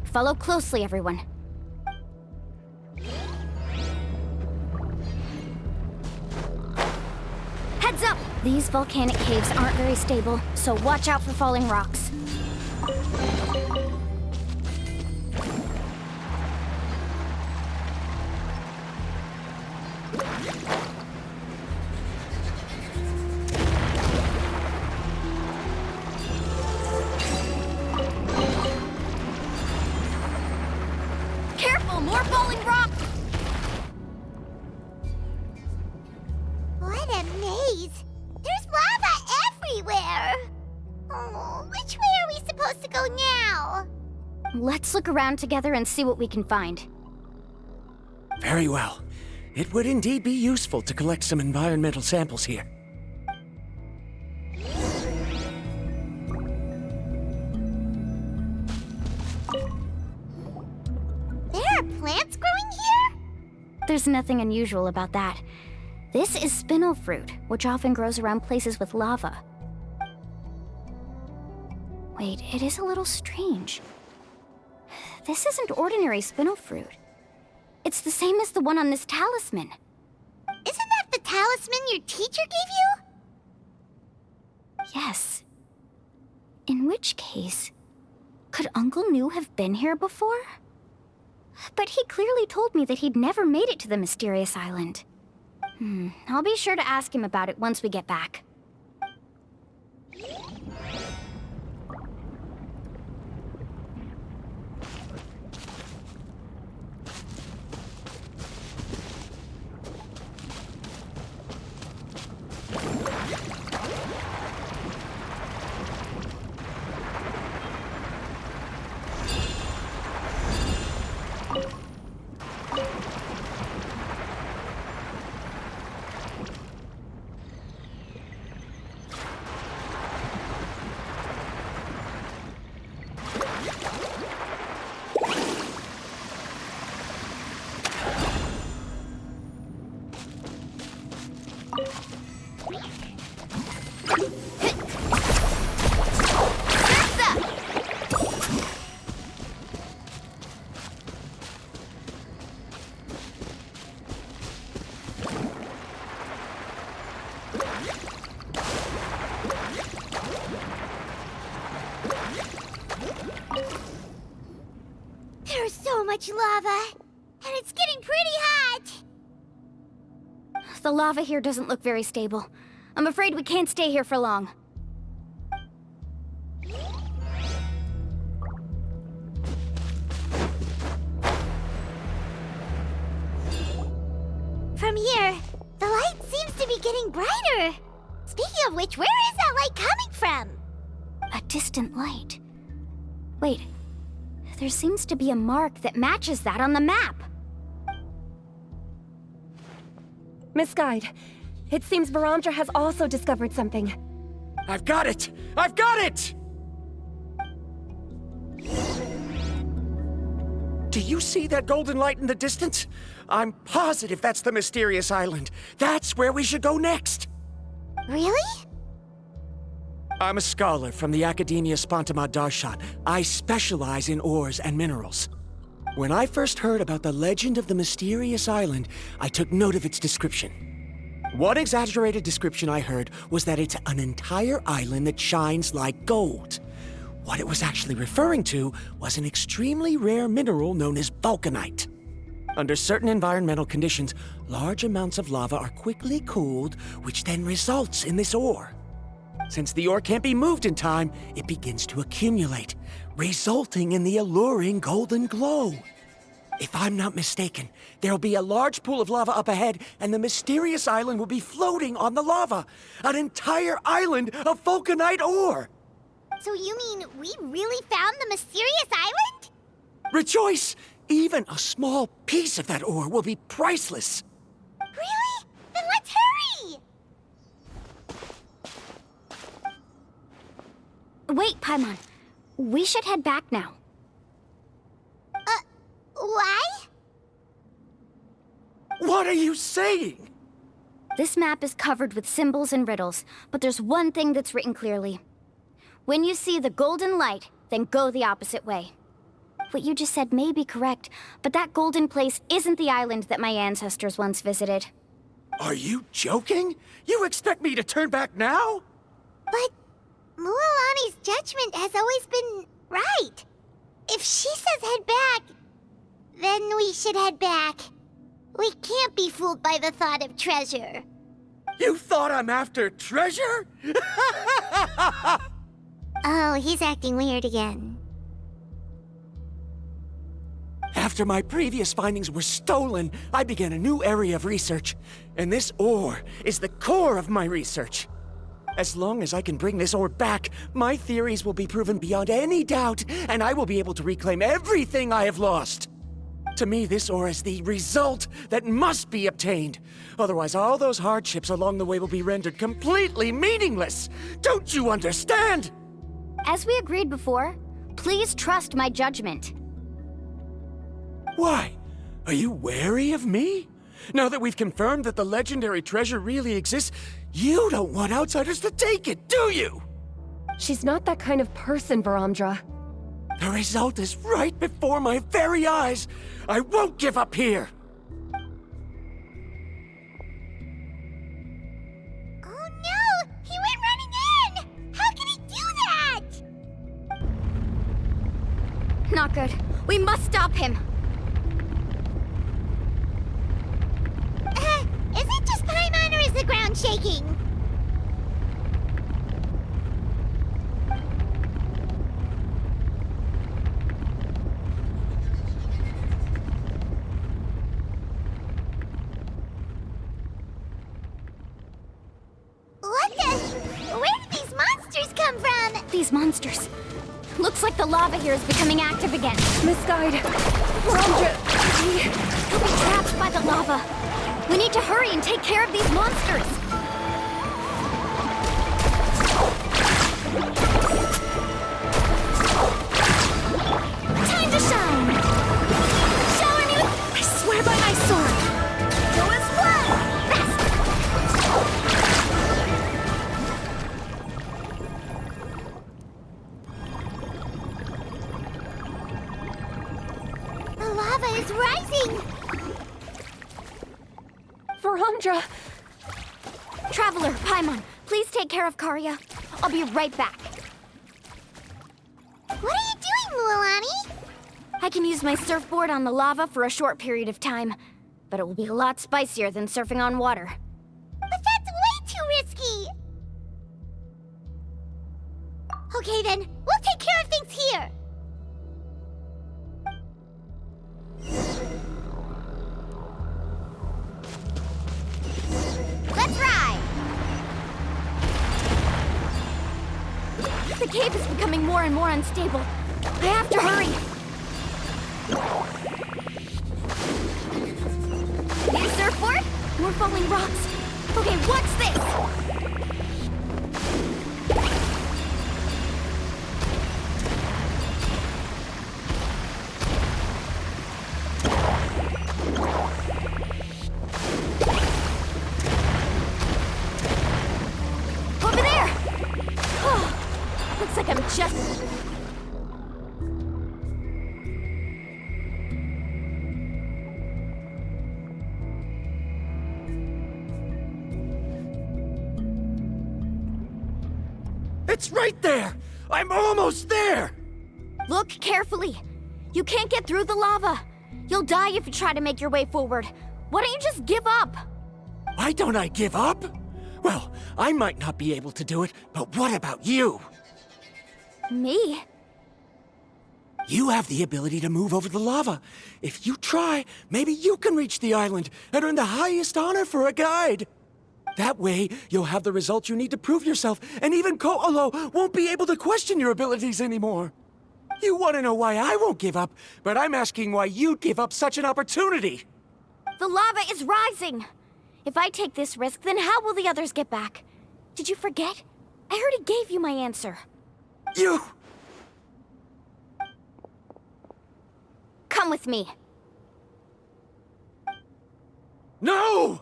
Follow closely, everyone. Heads up! These volcanic caves aren't very stable, so watch out for falling rocks. Careful, more falling rocks! What a maze! There's lava everywhere! Oh, which way are we supposed to go now? Let's look around together and see what we can find. Very well. It would indeed be useful to collect some environmental samples here. There are plants growing here? There's nothing unusual about that. This is spinel fruit, which often grows around places with lava. Wait, it is a little strange. This isn't ordinary spinel fruit. It's the same as the one on this talisman. Isn't that the talisman your teacher gave you? Yes. In which case, could Uncle New have been here before? But he clearly told me that he'd never made it to the mysterious island. I'll be sure to ask him about it once we get back. There's so much lava, and it's getting pretty hot. The lava here doesn't look very stable. I'm afraid we can't stay here for long. From here, the light seems to be getting brighter. Speaking of which, where is that light coming from? A distant light. Wait, there seems to be a mark that matches that on the map. Miss Guide, it seems Varamdra has also discovered something. I've got it! I've got it! Do you see that golden light in the distance? I'm positive that's the mysterious island. That's where we should go next. Really? I'm a scholar from the Academia Spontima Darshan. I specialize in ores and minerals. When I first heard about the legend of the mysterious island, I took note of its description. One exaggerated description I heard was that it's an entire island that shines like gold. What it was actually referring to was an extremely rare mineral known as vulcanite. Under certain environmental conditions, large amounts of lava are quickly cooled, which then results in this ore. Since the ore can't be moved in time, it begins to accumulate, resulting in the alluring golden glow. If I'm not mistaken, there'll be a large pool of lava up ahead, and the mysterious island will be floating on the lava. An entire island of vulcanite ore! So you mean we really found the mysterious island? Rejoice! Even a small piece of that ore will be priceless. Really? Then let's hurry! Wait, Paimon. We should head back now. Why? What are you saying? This map is covered with symbols and riddles, but there's one thing that's written clearly. When you see the golden light, then go the opposite way. What you just said may be correct, but that golden place isn't the island that my ancestors once visited. Are you joking? You expect me to turn back now? But Mualani's judgment has always been right. If she says head back, then we should head back. We can't be fooled by the thought of treasure. You thought I'm after treasure? Oh, he's acting weird again. After my previous findings were stolen, I began a new area of research. And this ore is the core of my research. As long as I can bring this ore back, my theories will be proven beyond any doubt, and I will be able to reclaim everything I have lost. To me, this ore is the result that must be obtained. Otherwise, all those hardships along the way will be rendered completely meaningless. Don't you understand? As we agreed before, please trust my judgment. Why? Are you wary of me? Now that we've confirmed that the legendary treasure really exists, you don't want outsiders to take it, do you? She's not that kind of person, Varamdra. The result is right before my very eyes. I won't give up here. Oh no! He went running in! How can he do that? Not good. We must stop him. Is it just is the ground shaking? What the? Where did these monsters come from? These monsters. Looks like the lava here is becoming active again. Misguide. Verandra, He'll be trapped by the lava. We need to hurry and take care of these monsters. Time to shine. Shower me with... I swear by my sword. Go as blood. The lava is rising! Verandra! Traveler, Paimon, please take care of Karya. I'll be right back. What are you doing, Mualani? I can use my surfboard on the lava for a short period of time, but it will be a lot spicier than surfing on water. But that's way too risky! Okay then, we'll take care of things here! Let's ride! The cave is becoming more and more unstable. I have to hurry. New surfboard? More falling rocks. Okay, what's this? Over there! Oh, looks like I'm just... It's right there! I'm almost there! Look carefully. You can't get through the lava. You'll die if you try to make your way forward. Why don't you just give up? Why don't I give up? Well, I might not be able to do it, but what about you? Me? You have the ability to move over the lava. If you try, maybe you can reach the island and earn the highest honor for a guide. That way, you'll have the results you need to prove yourself, and even Ko'olo won't be able to question your abilities anymore. You want to know why I won't give up, but I'm asking why you'd give up such an opportunity. The lava is rising. If I take this risk, then how will the others get back? Did you forget? I already gave you my answer. You... Come with me. No!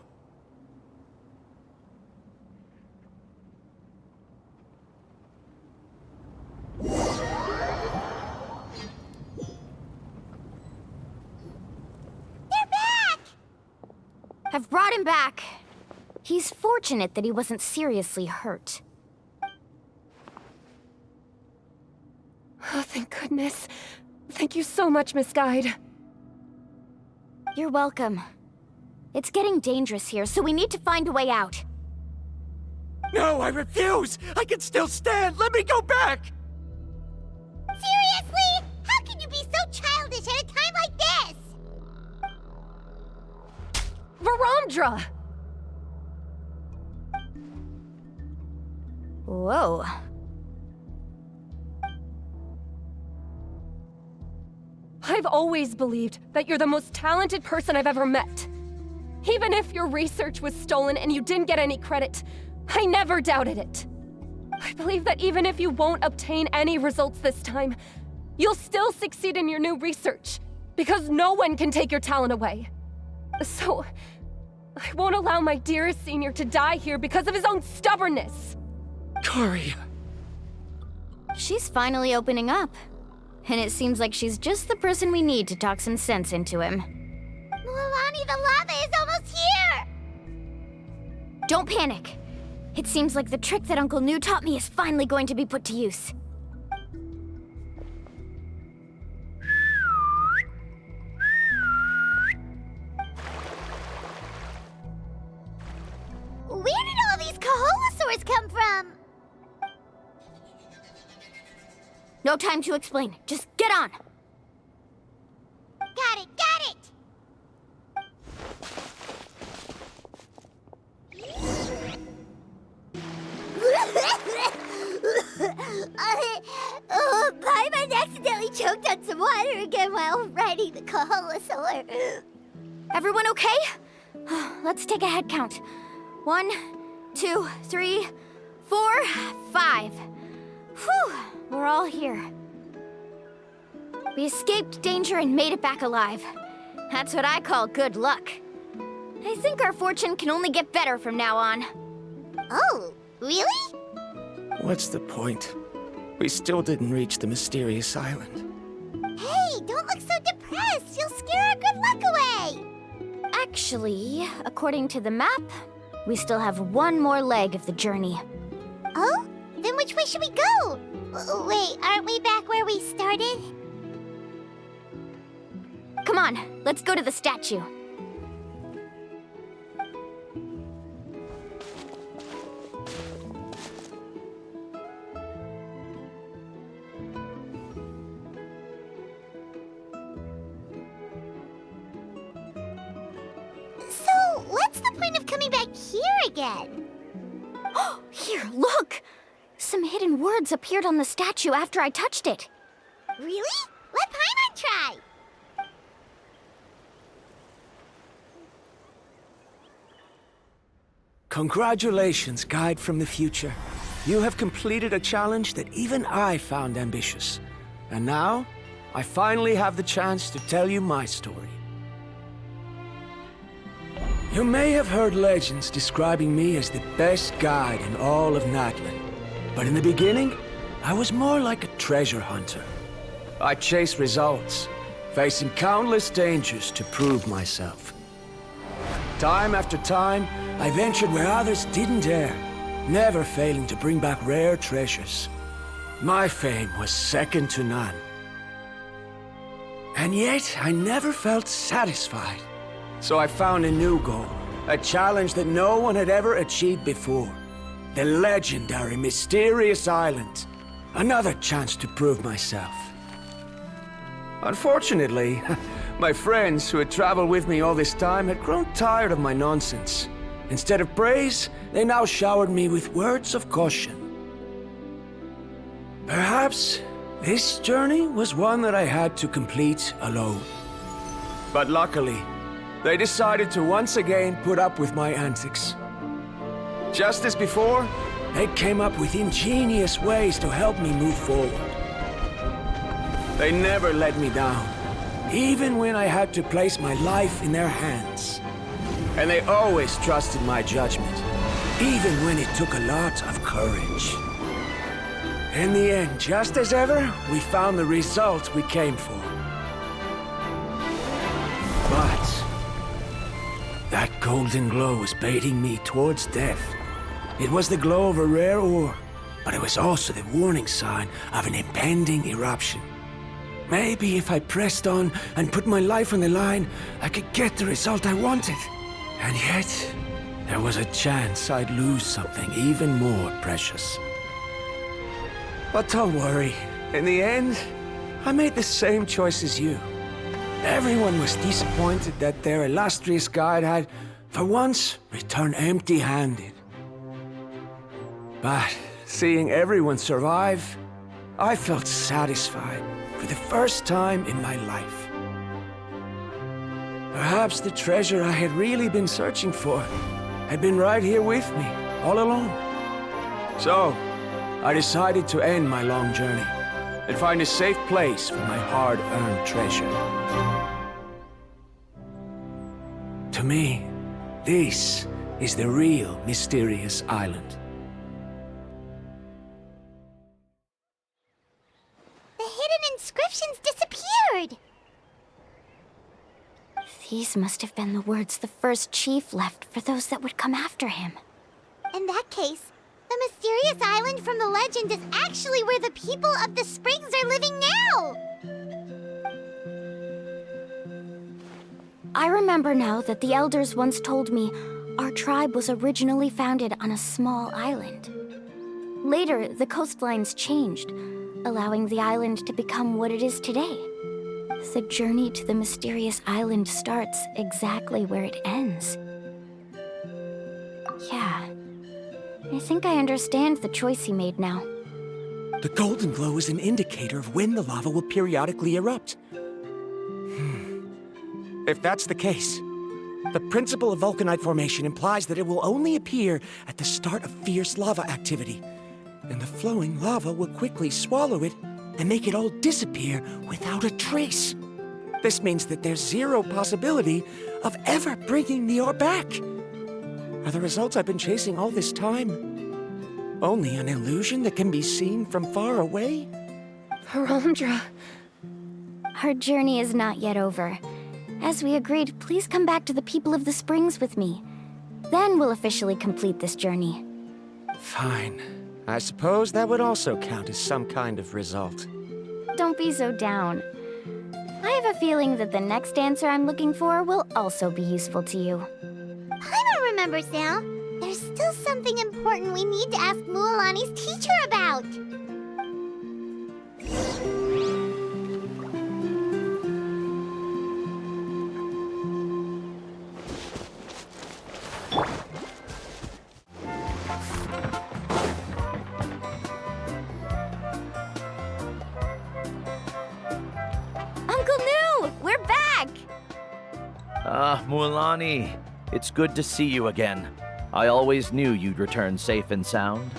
I've brought him back. He's fortunate that he wasn't seriously hurt. Oh, thank goodness. Thank you so much, Misguide. You're welcome. It's getting dangerous here, so we need to find a way out. No, I refuse! I can still stand! Let me go back! Seriously? How can you be so childish at a time like this? Verandra! Whoa. I've always believed that you're the most talented person I've ever met. Even if your research was stolen and you didn't get any credit, I never doubted it. I believe that even if you won't obtain any results this time, you'll still succeed in your new research, because no one can take your talent away. So, I won't allow my dearest senior to die here because of his own stubbornness. Karya. She's finally opening up. And it seems like she's just the person we need to talk some sense into him. Mualani, the lava is almost here! Don't panic. It seems like the trick that Uncle Nu taught me is finally going to be put to use. We No time to explain. Just get on. Got it, got it! Paimon accidentally choked on some water again while riding the Kaholasaur. Everyone okay? Let's take a head count. 1, 2, 3, 4, 5. Whew, we're all here. We escaped danger and made it back alive. That's what I call good luck. I think our fortune can only get better from now on. Oh, really? What's the point? We still didn't reach the mysterious island. Hey, don't look so depressed. You'll scare our good luck away. Actually, according to the map, we still have one more leg of the journey. Oh? Then which way should we go? Wait, aren't we back where we started? Come on, let's go to the statue. So, what's the point of coming back here again? Here, look! Some hidden words appeared on the statue after I touched it. Really? Let Paimon try. Congratulations, guide from the future. You have completed a challenge that even I found ambitious. And now, I finally have the chance to tell you my story. You may have heard legends describing me as the best guide in all of Natlan. But in the beginning, I was more like a treasure hunter. I chased results, facing countless dangers to prove myself. Time after time, I ventured where others didn't dare, never failing to bring back rare treasures. My fame was second to none. And yet, I never felt satisfied. So I found a new goal, a challenge that no one had ever achieved before. The legendary Mysterious Island. Another chance to prove myself. Unfortunately, my friends who had traveled with me all this time had grown tired of my nonsense. Instead of praise, they now showered me with words of caution. Perhaps this journey was one that I had to complete alone. But luckily, they decided to once again put up with my antics. Just as before, they came up with ingenious ways to help me move forward. They never let me down, even when I had to place my life in their hands. And they always trusted my judgment, even when it took a lot of courage. In the end, just as ever, we found the result we came for. But that golden glow was baiting me towards death. It was the glow of a rare ore, but it was also the warning sign of an impending eruption. Maybe if I pressed on and put my life on the line, I could get the result I wanted. And yet, there was a chance I'd lose something even more precious. But don't worry. In the end, I made the same choice as you. Everyone was disappointed that their illustrious guide had, for once, returned empty-handed. But seeing everyone survive, I felt satisfied for the first time in my life. Perhaps the treasure I had really been searching for had been right here with me, all along. So, I decided to end my long journey and find a safe place for my hard-earned treasure. To me, this is the real Mysterious Island. The hidden inscriptions disappeared! These must have been the words the first chief left for those that would come after him. In that case, the Mysterious Island from the legend is actually where the people of the springs are living now! I remember now that the elders once told me our tribe was originally founded on a small island. Later, the coastlines changed, allowing the island to become what it is today. The journey to the mysterious island starts exactly where it ends. Yeah, I think I understand the choice he made now. The golden glow is an indicator of when the lava will periodically erupt. If that's the case, the principle of vulcanite formation implies that it will only appear at the start of fierce lava activity, and the flowing lava will quickly swallow it and make it all disappear without a trace. This means that there's zero possibility of ever bringing the ore back. Are the results I've been chasing all this time only an illusion that can be seen from far away? Harondra. Our journey is not yet over. As we agreed, please come back to the people of the springs with me. Then we'll officially complete this journey. Fine. I suppose that would also count as some kind of result. Don't be so down. I have a feeling that the next answer I'm looking for will also be useful to you. Paimon remembers now. There's still something important we need to ask Mualani's teacher about. Mualani, it's good to see you again. I always knew you'd return safe and sound.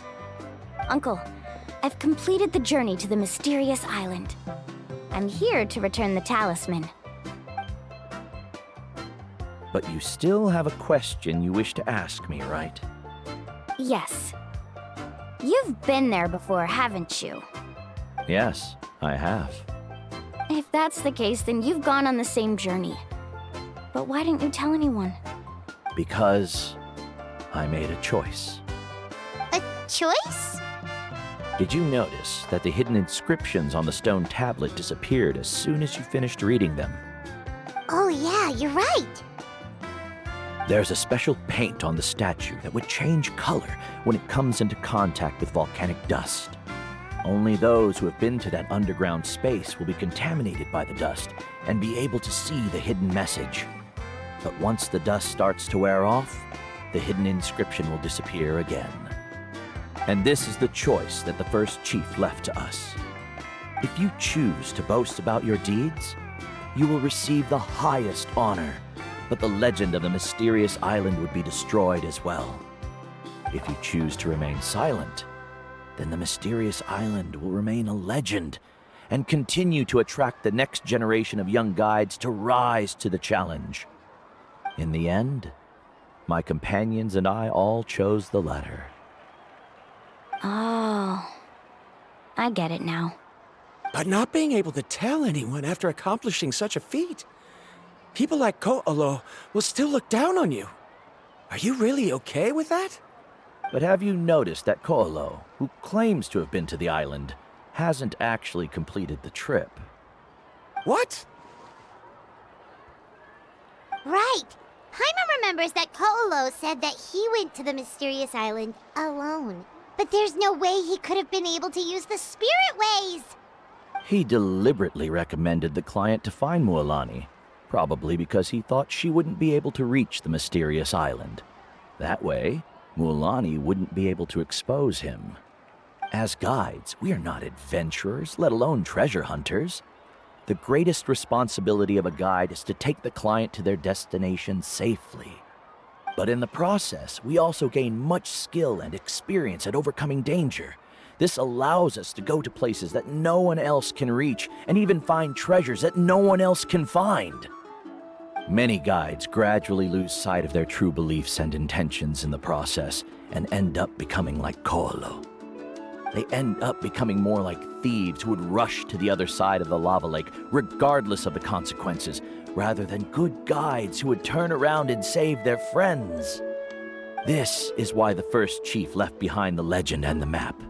Uncle, I've completed the journey to the mysterious island. I'm here to return the talisman. But you still have a question you wish to ask me, right? Yes. You've been there before, haven't you? Yes, I have. If that's the case, then you've gone on the same journey. But why didn't you tell anyone? Because I made a choice. A choice? Did you notice that the hidden inscriptions on the stone tablet disappeared as soon as you finished reading them? Oh yeah, you're right. There's a special paint on the statue that would change color when it comes into contact with volcanic dust. Only those who have been to that underground space will be contaminated by the dust and be able to see the hidden message. But once the dust starts to wear off, the hidden inscription will disappear again. And this is the choice that the first chief left to us. If you choose to boast about your deeds, you will receive the highest honor, but the legend of the mysterious island would be destroyed as well. If you choose to remain silent, then the mysterious island will remain a legend and continue to attract the next generation of young guides to rise to the challenge. In the end, my companions and I all chose the latter. Oh, I get it now. But not being able to tell anyone after accomplishing such a feat. People like Ko'olo will still look down on you. Are you really okay with that? But have you noticed that Ko'olo, who claims to have been to the island, hasn't actually completed the trip? What? Right. Paimon remembers that Ko'olo said that he went to the mysterious island alone. But there's no way he could have been able to use the spirit ways. He deliberately recommended the client to find Mualani, probably because he thought she wouldn't be able to reach the mysterious island. That way, Mualani wouldn't be able to expose him. As guides, we are not adventurers, let alone treasure hunters. The greatest responsibility of a guide is to take the client to their destination safely. But in the process, we also gain much skill and experience at overcoming danger. This allows us to go to places that no one else can reach, and even find treasures that no one else can find. Many guides gradually lose sight of their true beliefs and intentions in the process, and end up becoming like Ko'olo. They end up becoming more like thieves who would rush to the other side of the lava lake, regardless of the consequences, rather than good guides who would turn around and save their friends. This is why the first chief left behind the legend and the map.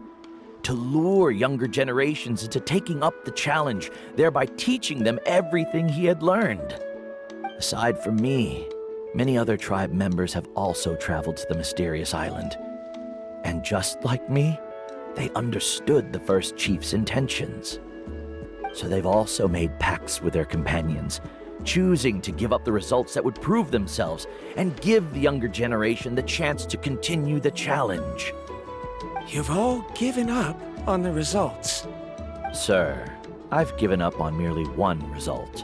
To lure younger generations into taking up the challenge, thereby teaching them everything he had learned. Aside from me, many other tribe members have also traveled to the mysterious island. And just like me, They understood the first chief's intentions. So they've also made pacts with their companions, choosing to give up the results that would prove themselves and give the younger generation the chance to continue the challenge. You've all given up on the results. Sir, I've given up on merely one result.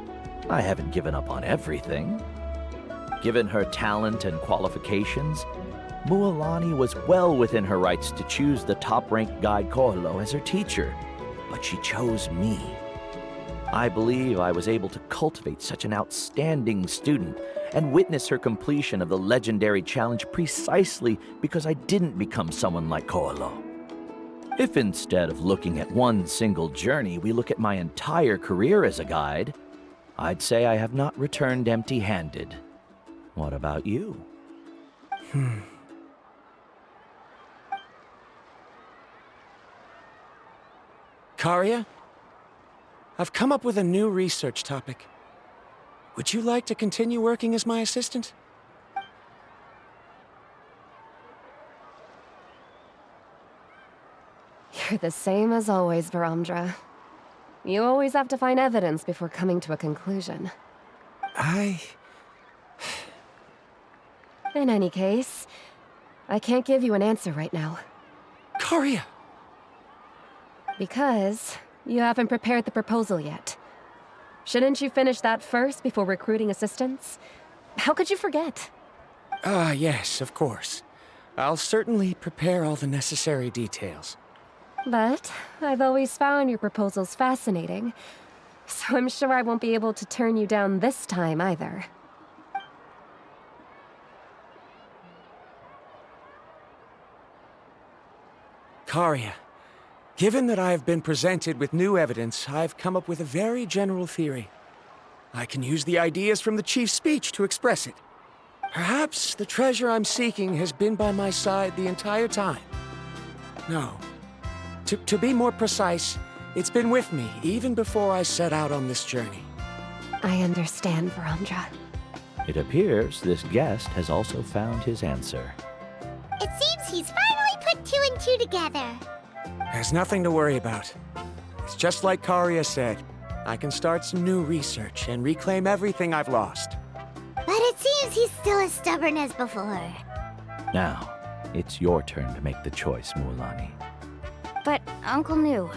I haven't given up on everything. Given her talent and qualifications, Mualani was well within her rights to choose the top-ranked guide Ko'olo as her teacher, but she chose me. I believe I was able to cultivate such an outstanding student and witness her completion of the legendary challenge precisely because I didn't become someone like Ko'olo. If instead of looking at one single journey, we look at my entire career as a guide, I'd say I have not returned empty-handed. What about you? Karia? I've come up with a new research topic. Would you like to continue working as my assistant? You're the same as always, Varamdra. You always have to find evidence before coming to a conclusion. In any case, I can't give you an answer right now. Karia! Because you haven't prepared the proposal yet. Shouldn't you finish that first before recruiting assistants? How could you forget? Yes, of course. I'll certainly prepare all the necessary details. But I've always found your proposals fascinating, so I'm sure I won't be able to turn you down this time either. Karia, given that I have been presented with new evidence, I've come up with a very general theory. I can use the ideas from the chief's speech to express it. Perhaps the treasure I'm seeking has been by my side the entire time. No. To be more precise, it's been with me even before I set out on this journey. I understand, Varamdra. It appears this guest has also found his answer. It seems he's finally put two and two together. There's nothing to worry about. It's just like Karia said. I can start some new research and reclaim everything I've lost. But it seems he's still as stubborn as before. Now, it's your turn to make the choice, Mualani. But, Uncle Nu,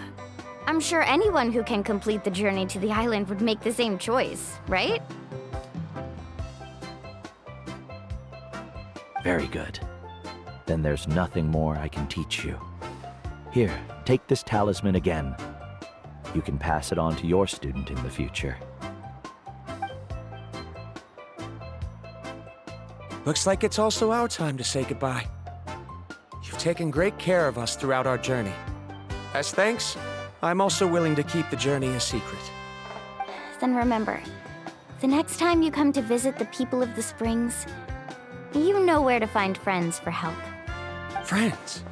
I'm sure anyone who can complete the journey to the island would make the same choice, right? Very good. Then there's nothing more I can teach you. Here, take this talisman again. You can pass it on to your student in the future. Looks like it's also our time to say goodbye. You've taken great care of us throughout our journey. As thanks, I'm also willing to keep the journey a secret. Then remember, the next time you come to visit the people of the Springs, you know where to find friends for help. Friends?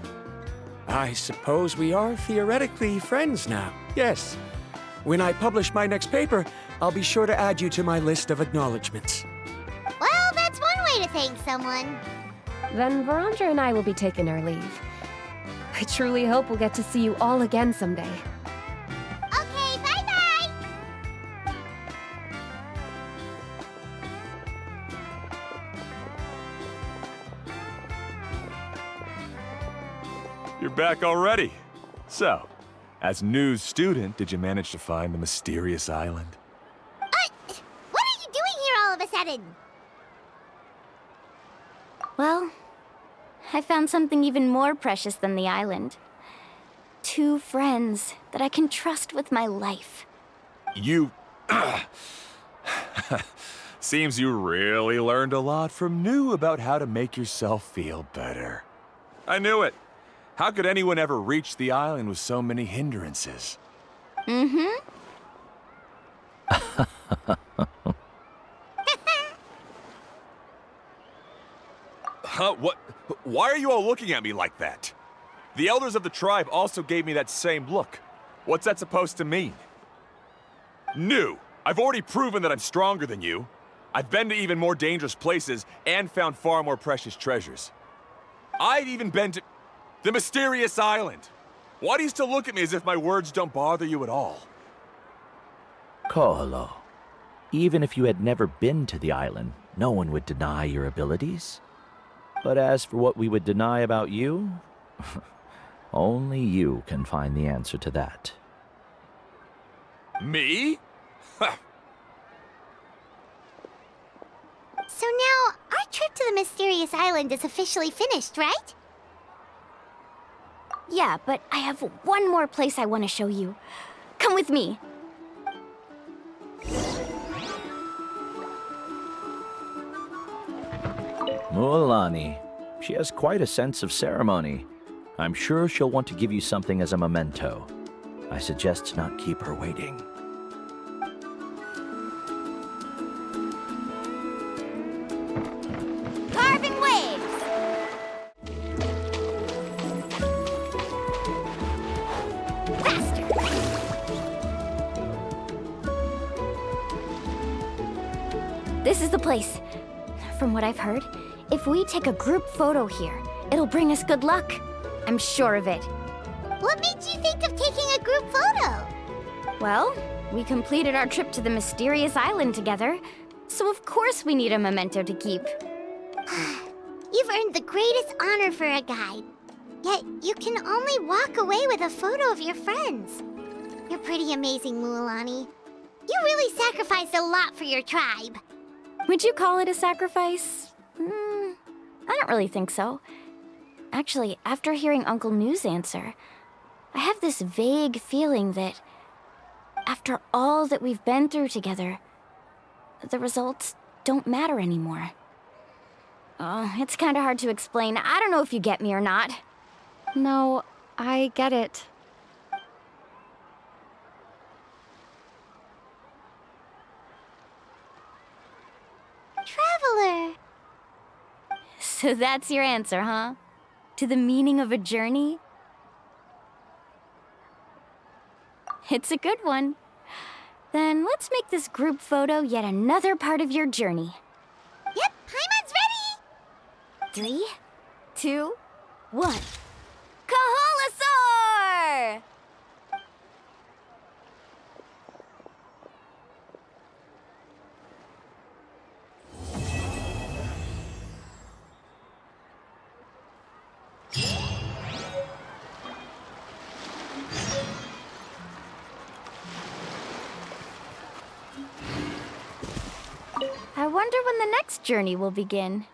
I suppose we are theoretically friends now, yes. When I publish my next paper, I'll be sure to add you to my list of acknowledgements. Well, that's one way to thank someone. Then Varamdra and I will be taking our leave. I truly hope we'll get to see you all again someday. Okay, bye-bye! You're back already. So, as news student, did you manage to find the mysterious island? What are you doing here all of a sudden? Well, I found something even more precious than the island. 2 friends that I can trust with my life. You... Seems you really learned a lot from New about how to make yourself feel better. I knew it. How could anyone ever reach the island with so many hindrances? Mm-hmm. Huh? What? Why are you all looking at me like that? The elders of the tribe also gave me that same look. What's that supposed to mean? New! I've already proven that I'm stronger than you. I've been to even more dangerous places and found far more precious treasures. I've even been to the mysterious island. Why do you still look at me as if my words don't bother you at all? Ko'olo, even if you had never been to the island, no one would deny your abilities. But as for what we would deny about you, only you can find the answer to that. Me? So now, our trip to the mysterious island is officially finished, right? Yeah, but I have one more place I want to show you. Come with me. Mualani, she has quite a sense of ceremony. I'm sure she'll want to give you something as a memento. I suggest to not keep her waiting. Carving waves! Faster! This is the place. From what I've heard, if we take a group photo here, it'll bring us good luck. I'm sure of it. What made you think of taking a group photo? Well, we completed our trip to the mysterious island together, so of course we need a memento to keep. You've earned the greatest honor for a guide. Yet, you can only walk away with a photo of your friends. You're pretty amazing, Mualani. You really sacrificed a lot for your tribe. Would you call it a sacrifice? I don't really think so. Actually, after hearing Uncle New's answer, I have this vague feeling that after all that we've been through together, the results don't matter anymore. Oh, it's kind of hard to explain. I don't know if you get me or not. No, I get it. Traveler! So that's your answer, huh? To the meaning of a journey? It's a good one. Then let's make this group photo yet another part of your journey. Yep, Paimon's ready! 3, 2, 1. Kaholasaur! I wonder when the next journey will begin.